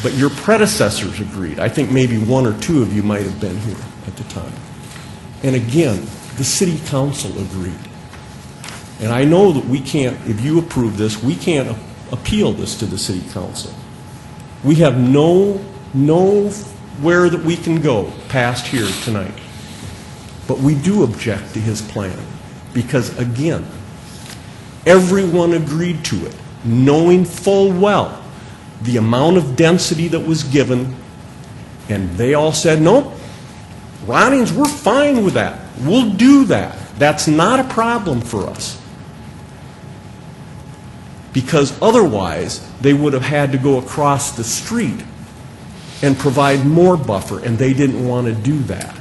but your predecessors agreed. I think maybe one or two of you might have been here at the time. And again, the city council agreed. And I know that we can't, if you approve this, we can't appeal this to the city council. We have nowhere that we can go past here tonight. But we do object to his plan because, again, everyone agreed to it, knowing full well the amount of density that was given, and they all said, nope, Ronnings, we're fine with that. We'll do that. That's not a problem for us. Because otherwise, they would have had to go across the street and provide more buffer, and they didn't want to do that.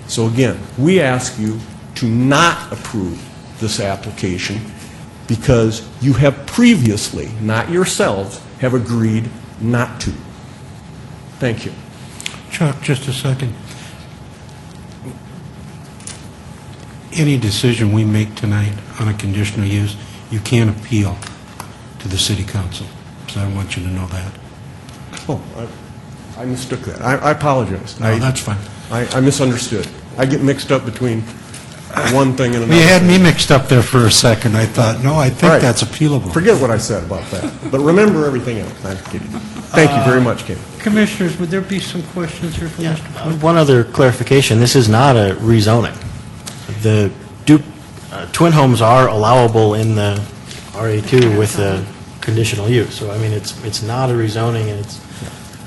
So again, we ask you to not approve this application because you have previously, not yourselves, have agreed not to. Thank you. Chuck, just a second. Any decision we make tonight on a conditional use, you can't appeal to the city council. So I want you to know that. Oh, I mistook that. I apologize. No, that's fine. I misunderstood. I get mixed up between one thing and another. You had me mixed up there for a second. I thought, no, I think Right. that's appealable. Forget what I said about that. But remember everything else. I'm kidding. Thank you very much, Kate. Commissioners, would there be some questions here from Mr. Floyd? One other clarification, this is not a rezoning. The twin homes are allowable in the RA2 with the conditional use. So, I mean, it's not a rezoning, and it's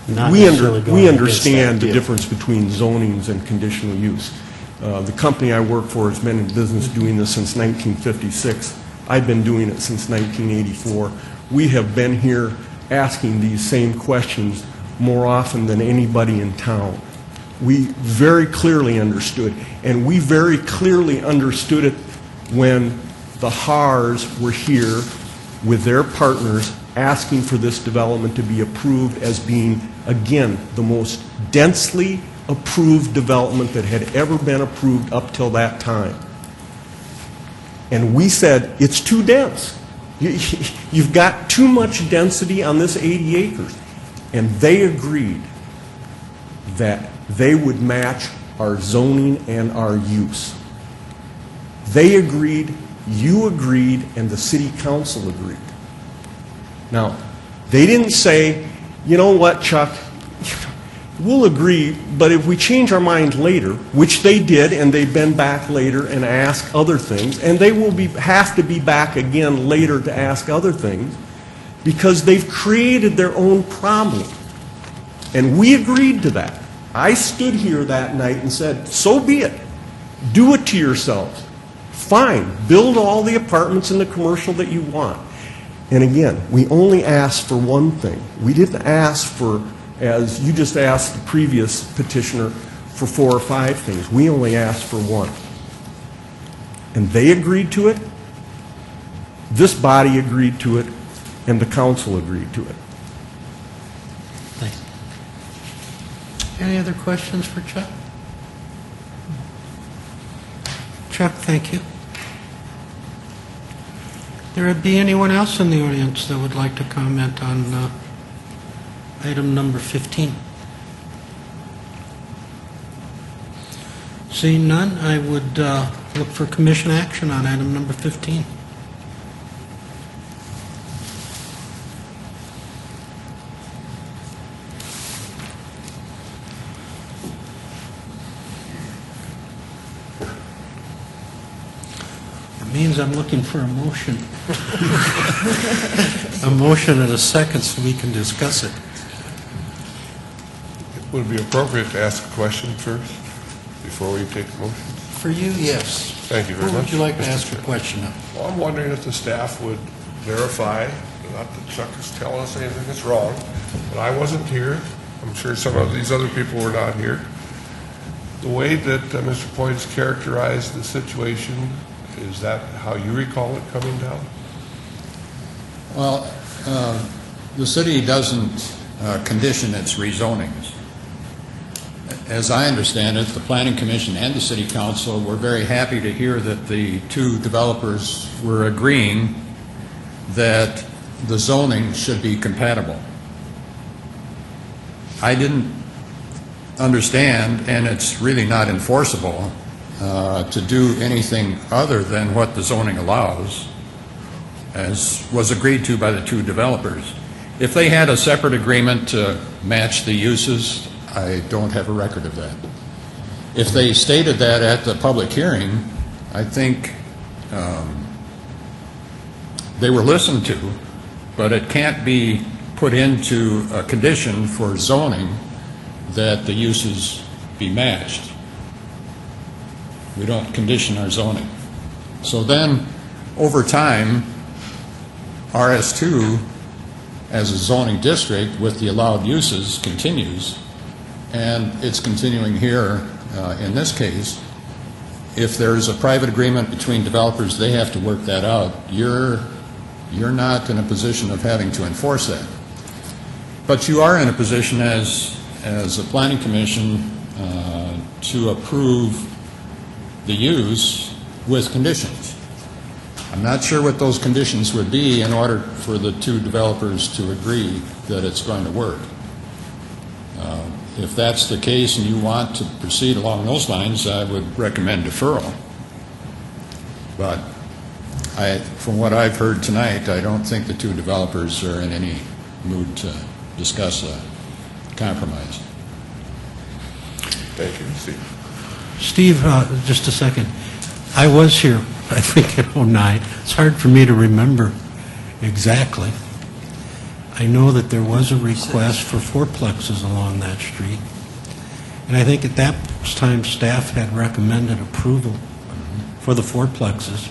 not necessarily going We against understand that the deal. difference between zonings and conditional use. The company I work for has been in business doing this since 1956. I've been doing it since 1984. We have been here asking these same questions more often than anybody in town. We very clearly understood, and we very clearly understood it when the Haars were here with their partners asking for this development to be approved as being, again, the most densely approved development that had ever been approved up till that time. And we said, it's too dense. You've got too much density on this 80 acres. And they agreed that they would match our zoning and our use. They agreed, you agreed, and the city council agreed. Now, they didn't say, you know what, Chuck? We'll agree, but if we change our mind later, which they did, and they've been back later and asked other things, and they will have to be back again later to ask other things, because they've created their own problem. And we agreed to that. I stood here that night and said, so be it. Do it to yourselves. Fine, build all the apartments and the commercial that you want. And again, we only asked for one thing. We didn't ask for, as you just asked the previous petitioner, for 4 or 5 things. We only asked for one. And they agreed to it, this body agreed to it, and the council agreed to it. Thanks. Any other questions for Chuck? Chuck, thank you. There would be anyone else in the audience that would like to comment on item number 15? Seeing none, I would look for commission action on item number 15. It means I'm looking for a motion. A motion and a second so we can discuss it. Would it be appropriate to ask a question first, before we take a motion? For you, yes. Thank you very Who much. would you like to Mr. ask a Chair. question of? Well, I'm wondering if the staff would verify, not that Chuck is telling us anything that's wrong, but I wasn't here. I'm sure some of these other people were not here. The way that Mr. Poyntz characterized the situation, is that how you recall it coming down? Well, the city doesn't condition its rezonings. As I understand it, the Planning Commission and the City Council were very happy to hear that the 2 developers were agreeing that the zoning should be compatible. I didn't understand, and it's really not enforceable, to do anything other than what the zoning allows, as was agreed to by the 2 developers. If they had a separate agreement to match the uses, I don't have a record of that. If they stated that at the public hearing, I think they were listened to, but it can't be put into a condition for zoning that the uses be matched. We don't condition our zoning. So then, over time, RS2 as a zoning district with the allowed uses continues, and it's continuing here in this case. If there's a private agreement between developers, they have to work that out. You're not in a position of having to enforce that. But you are in a position as a planning commission to approve the use with conditions. I'm not sure what those conditions would be in order for the 2 developers to agree that it's going to work. If that's the case and you want to proceed along those lines, I would recommend deferral. But from what I've heard tonight, I don't think the 2 developers are in any mood to discuss a compromise. Thank you, Steve. Steve, just a second. I was here, I think, in '09. It's hard for me to remember exactly. I know that there was a request for 4plexes along that street, and I think at that time staff had recommended approval for the 4plexes.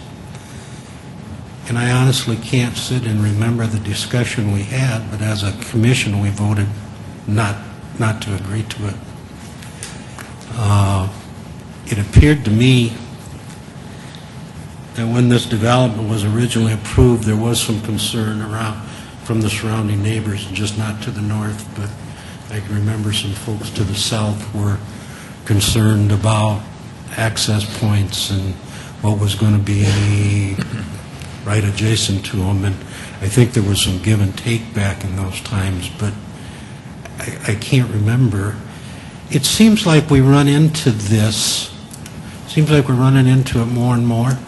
And I honestly can't sit and remember the discussion we had, but as a commission we voted not to agree to it. It appeared to me that when this development was originally approved, there was some concern from the surrounding neighbors, just not to the north, but I can remember some folks to the south were concerned about access points and what was going to be right adjacent to them, and I think there was some give and take back in those times, but I can't remember. It seems like we run into this, seems like we're running into it more and more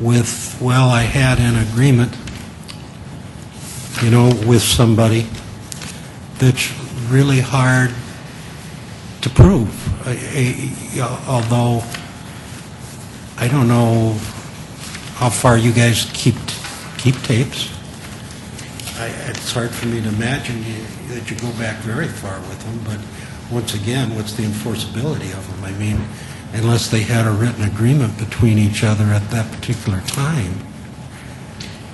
with, well, I had an agreement, with somebody, that's really hard to prove. Although, I don't know how far you guys keep tapes. It's hard for me to imagine that you go back very far with them, but once again, what's the enforceability of them? I mean, unless they had a written agreement between each other at that particular time.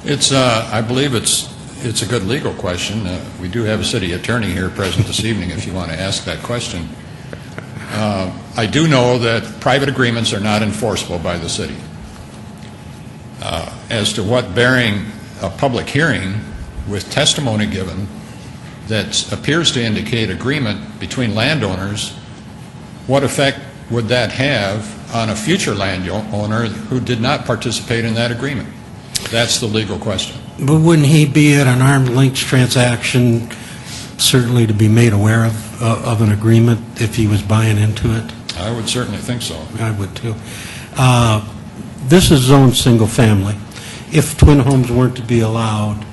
It's, I believe it's a good legal question. We do have a city attorney here present this evening if you want to ask that question. I do know that private agreements are not enforceable by the city. As to what bearing a public hearing with testimony given that appears to indicate agreement between landowners, what effect would that have on a future landowner who did not participate in that agreement? That's the legal question. But wouldn't he be at an arm's length transaction, certainly to be made aware of an agreement if he was buying into it? I would certainly think so. I would too. This is zoned single family. If twin homes weren't to be allowed,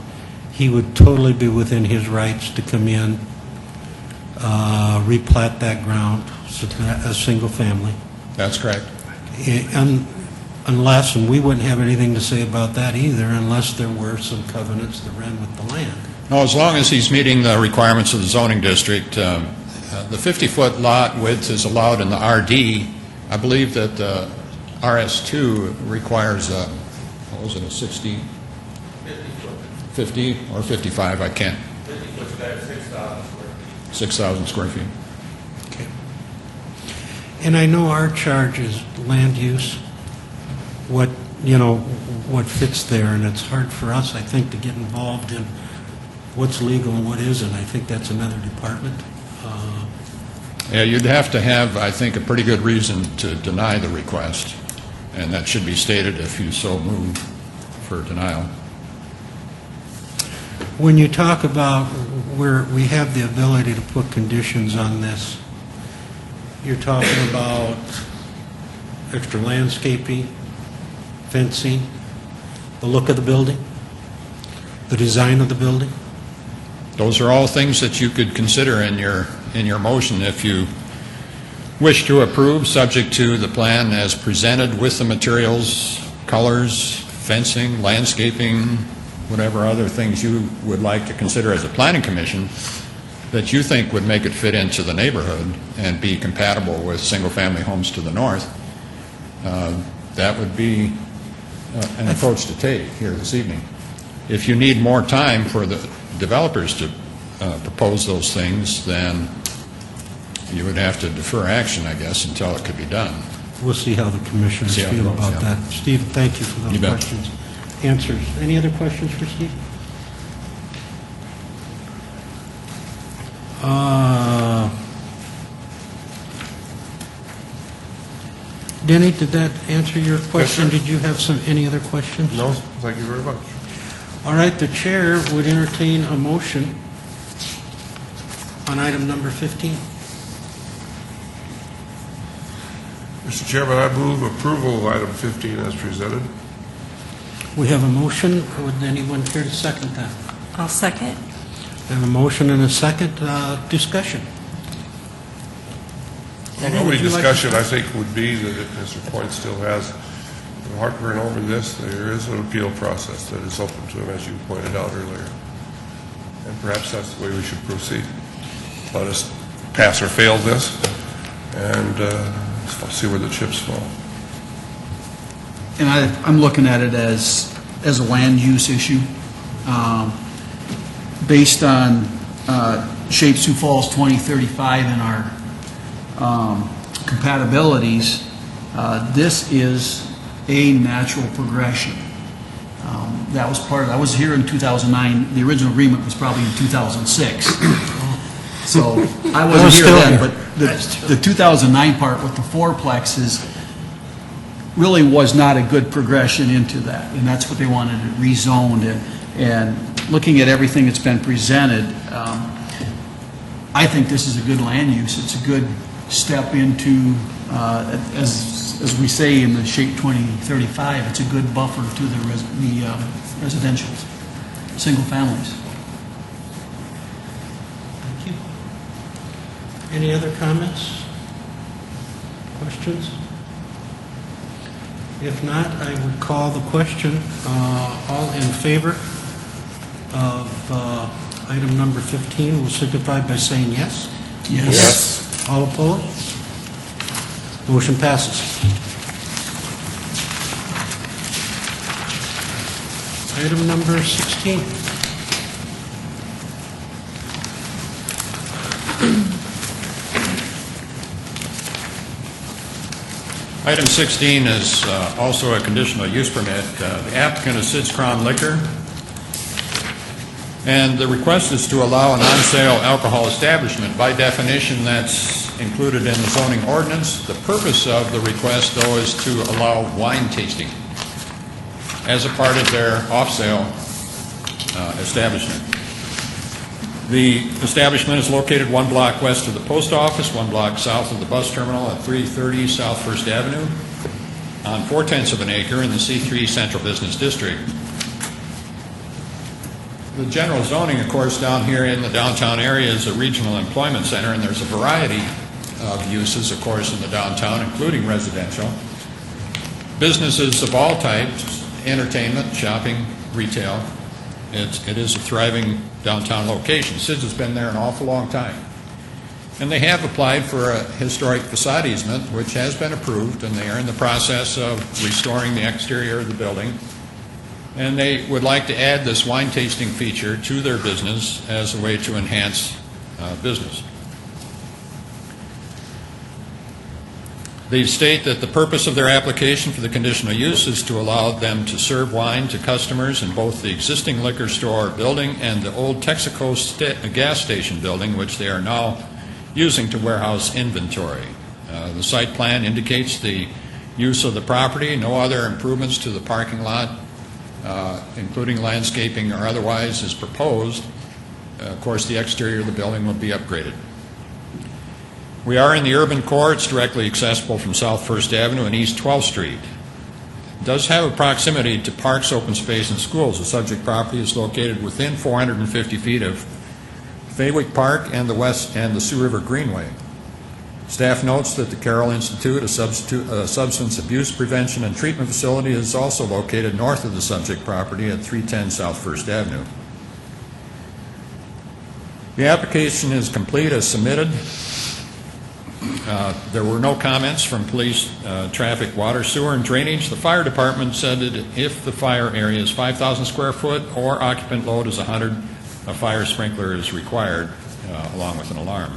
he would totally be within his rights to come in, replat that ground, a single family. That's correct. Unless, and we wouldn't have anything to say about that either, unless there were some covenants that ran with the land. No, as long as he's meeting the requirements of the zoning district, the 50-foot lot width is allowed in the RD. I believe that RS2 requires, what was it, a 60? 50 or 55, I can't. 50-foot's got 6,000 square feet. 6,000 square feet. Okay. And I know our charge is land use, what fits there, and it's hard for us, I think, to get involved in what's legal and what isn't. I think that's another department. Yeah, you'd have to have, I think, a pretty good reason to deny the request, and that should be stated if you so move for denial. When you talk about where we have the ability to put conditions on this, you're talking about extra landscaping, fencing, the look of the building, the design of the building? Those are all things that you could consider in your motion if you wish to approve, subject to the plan as presented with the materials, colors, fencing, landscaping, whatever other things you would like to consider as a planning commission that you think would make it fit into the neighborhood and be compatible with single-family homes to the north. That would be an approach to take here this evening. If you need more time for the developers to propose those things, then you would have to defer action, I guess, until it could be done. We'll see how the commissioners See how it feel goes, about yeah. that. Steve, thank you for those You bet. questions. Answers. Any other questions for Steve? Denny, did that answer your question? sir. Did you have any other questions? No, thank you very much. All right, the chair would entertain a motion on item number 15. Mr. Chairman, I move approval of item 15 as presented. We have a motion. Would anyone care to second that? I'll second. We have a motion and a second. Discussion. The only discussion, I think, would be that if Mr. Point still has heartburn over this, there is an appeal process that is open to him, as you pointed out earlier. And perhaps that's the way we should proceed. Let us pass or fail this and see where the chips fall. And I'm looking at it as a land use issue. Based on Shape Sioux Falls 2035 and our compatibilities, this is a natural progression. That was I was here in 2009. The original agreement was probably in 2006. So I wasn't here then, but the 2009 part with the fourplexes really was not a good progression into that, and that's what they wanted it rezoned. And looking at everything that's been presented, I think this is a good land use. It's a good step into, as we say in the Shape 2035, it's a good buffer to the residential, single families. Thank Any other comments? Questions? If not, I would call the question. All in favor of item number 15 will signify by saying yes. Yes. All opposed? Motion passes. Item number 16. Item 16 is also a conditional use permit. The applicant is Sid's Crown Liquor, and the request is to allow an on-sale alcohol establishment. By definition, that's included in the zoning ordinance. The purpose of the request, though, is to allow wine tasting as a part of their off-sale establishment. The establishment is located 1 block west of the post office, 1 block south of the bus terminal at 330 South First Avenue on 4/10 of an acre in the C3 Central Business District. The general zoning, of course, down here in the downtown area is a regional employment center, and there's a variety of uses, of course, in the downtown, including residential. Businesses of all types, entertainment, shopping, retail. It is a thriving downtown location. Sid's has been there an awful long time. And they have applied for a historic facade easement, which has been approved, and they are in the process of restoring the exterior of the building. And they would like to add this wine tasting feature to their business as a way to enhance business. They state that the purpose of their application for the conditional use is to allow them to serve wine to customers in both the existing liquor store building and the old Texaco gas station building, which they are now using to warehouse inventory. The site plan indicates the use of the property. No other improvements to the parking lot, including landscaping or otherwise, is proposed. Of course, the exterior of the building will be upgraded. We are in the urban core. It's directly accessible from South First Avenue and East 12th Street. It does have a proximity to parks, open space, and schools. The subject property is located within 450 feet of Faywick Park and the Sioux River Greenway. Staff notes that the Carroll Institute, a substance abuse prevention and treatment facility, is also located north of the subject property at 310 South First Avenue. The application is complete as submitted. There were no comments from police, traffic, water, sewer, and drainage. The fire department said that if the fire area is 5,000 square foot or occupant load is 100, a fire sprinkler is required along with an alarm.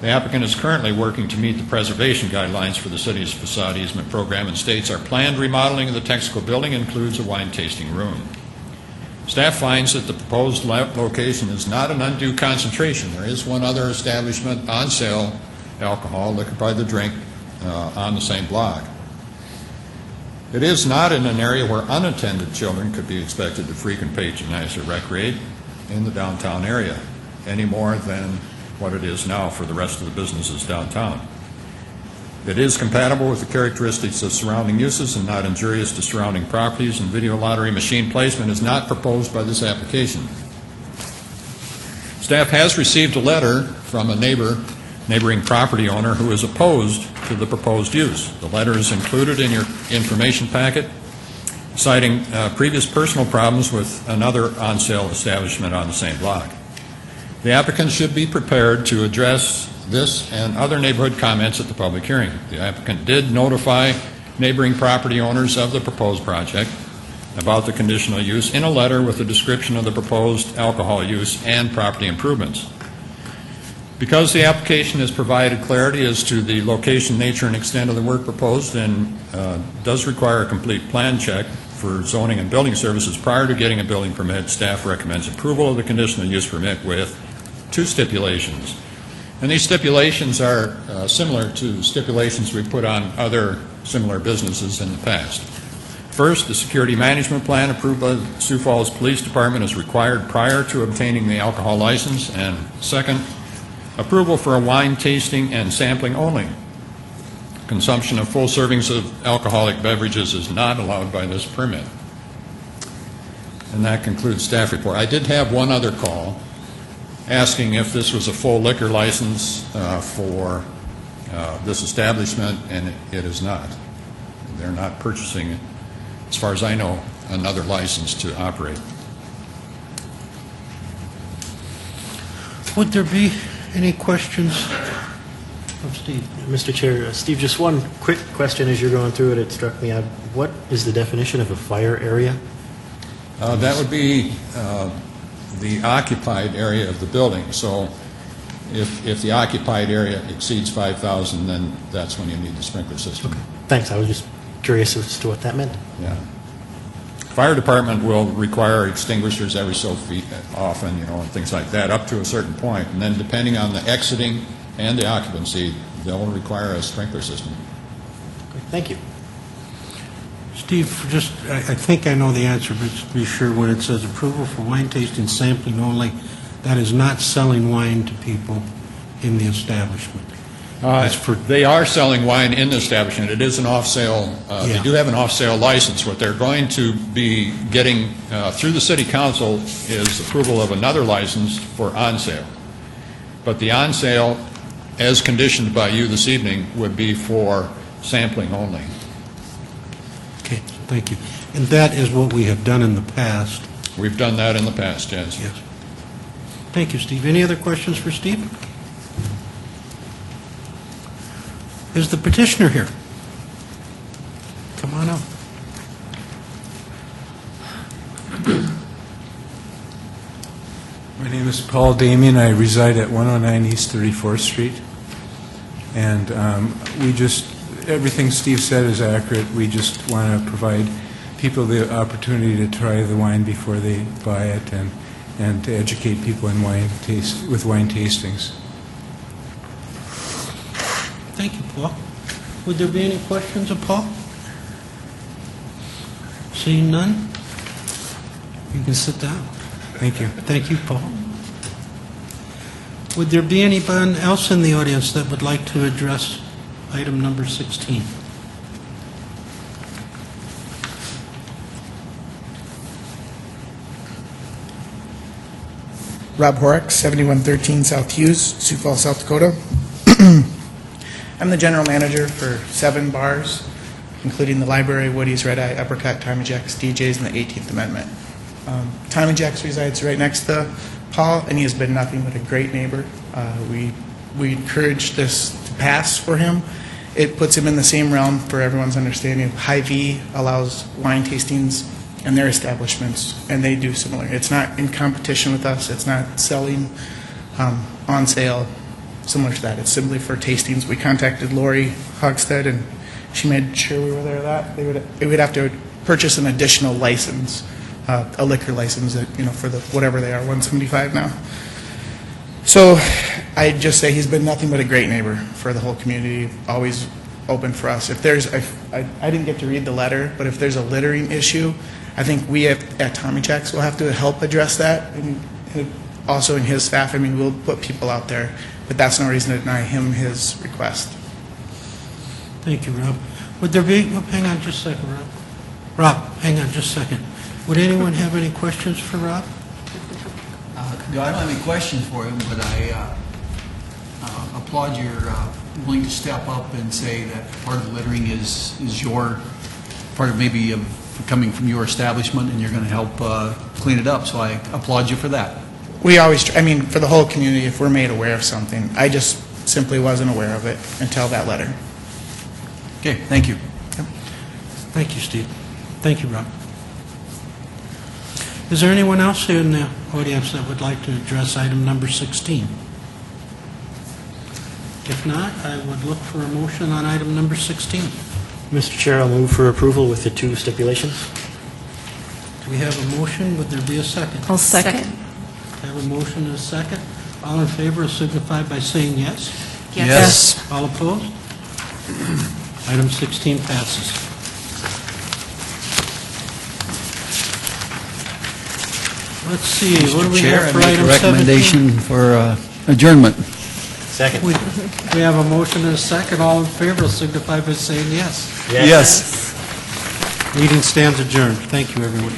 The applicant is currently working to meet the preservation guidelines for the city's facade easement program and states our planned remodeling of the Texaco building includes a wine tasting room. Staff finds that the proposed location is not an undue concentration. There is one other establishment on sale alcohol, liquor by the drink, on the same block. It is not in an area where unattended children could be expected to frequent, patronize, or recreate in the downtown area any more than what it is now for the rest of the businesses downtown. It is compatible with the characteristics of surrounding uses and not injurious to surrounding properties, and video lottery machine placement is not proposed by this application. Staff has received a letter from a neighboring property owner who is opposed to the proposed use. The letter is included in your information packet, citing previous personal problems with another on-sale establishment on the same block. The applicant should be prepared to address this and other neighborhood comments at the public hearing. The applicant did notify neighboring property owners of the proposed project about the conditional use in a letter with a description of the proposed alcohol use and property improvements. Because the application has provided clarity as to the location, nature, and extent of the work proposed and does require a complete plan check for zoning and building services prior to getting a building permit, staff recommends approval of the conditional use permit with 2 stipulations. And these stipulations are similar to stipulations we put on other similar businesses in the past. First, the security management plan approved by the Sioux Falls Police Department is required prior to obtaining the alcohol license. And second, approval for a wine tasting and sampling only. Consumption of full servings of alcoholic beverages is not allowed by this permit. And that concludes staff report. I did have one other call asking if this was a full liquor license for this establishment, and it is not. They're not purchasing, as far as I know, another license to operate. Would there be any questions of Steve? Mr. Chair, Steve, just one quick question as you're going through it. It struck me out. What is the definition of a fire area? That would be the occupied area of the building. So if the occupied area exceeds 5,000, then that's when you need the sprinkler system. Okay. Thanks. I was just curious as to what that meant. Yeah. Fire department will require extinguishers every so often, and things like that, up to a certain point. And then depending on the exiting and the occupancy, they'll require a sprinkler system. Okay. Thank you. Steve, I think I know the answer, but just to be sure, when it says approval for wine tasting sampling only, that is not selling wine to people in the establishment. They are selling wine in the establishment. It is an off-sale. They do have an off-sale license. What they're going to be getting through the city council is approval of another license for on-sale. But the on-sale, as conditioned by you this evening, would be for sampling only. Okay, thank you. And that is what we have done in the past. We've done that in the past, yes. Yes. Thank you, Steve. Any other questions for Steve? Is the petitioner here? Come on up. My name is Paul Damien. I reside at 109 East 34th Street. And everything Steve said is accurate. We just want to provide people the opportunity to try the wine before they buy it and to educate people in with wine tastings. Thank you, Paul. Would there be any questions of Paul? Seeing none, you can sit down. Thank you. Thank you, Paul. Would there be anyone else in the audience that would like to address item number 16? Rob Horak, 7113 South Hughes, Sioux Falls, South Dakota. I'm the general manager for 7 bars, including the Library, Woody's, Red Eye, Uppercut, Tommy Jack's, DJ's, and the 18th Amendment. Tommy Jack's resides right next to Paul, and he has been nothing but a great neighbor. We encourage this to pass for him. It puts him in the same realm for everyone's understanding. Hy-Vee allows wine tastings in their establishments, and they do similar. It's not in competition with us. It's not selling on sale, similar to that. It's simply for tastings. We contacted Lori Hogstead, and she made sure we were there. They would have to purchase an additional license, a liquor license that, for the whatever they are, 175 now. So I'd just say he's been nothing but a great neighbor for the whole community, always open for us. If there's, I didn't get to read the letter, but if there's a littering issue, I think we at Tommy Jack's will have to help address that, and also in his staff. I mean, we'll put people out there, but that's no reason to deny him his request. Thank you, Rob. Would there be, hang on just a second, Rob. Rob, hang on just a second. Would anyone have any questions for Rob? No, I don't have any questions for him, but I applaud your willing to step up and say that part of the littering is your, part of maybe coming from your establishment, and you're going to help clean it up. So I applaud you for that. We always, for the whole community, if we're made aware of something, I just simply wasn't aware of it until that letter. Okay, thank you. Yep. Thank you, Steve. Thank you, Rob. Is there anyone else in the audience that would like to address item number 16? If not, I would look for a motion on item number 16. Mr. Chair, I'll move for approval with the 2 stipulations. Do we have a motion? Would there be a second? I'll second. I have a motion and a second. All in favor signify by saying yes. Yes. All opposed? Item 16 passes. Let's see, what do we have for item 17? Chair, I make a recommendation for adjournment. Second. We have a motion and a second. All in favor signify by saying yes. Yes. Meeting stands adjourned. Thank you, everyone.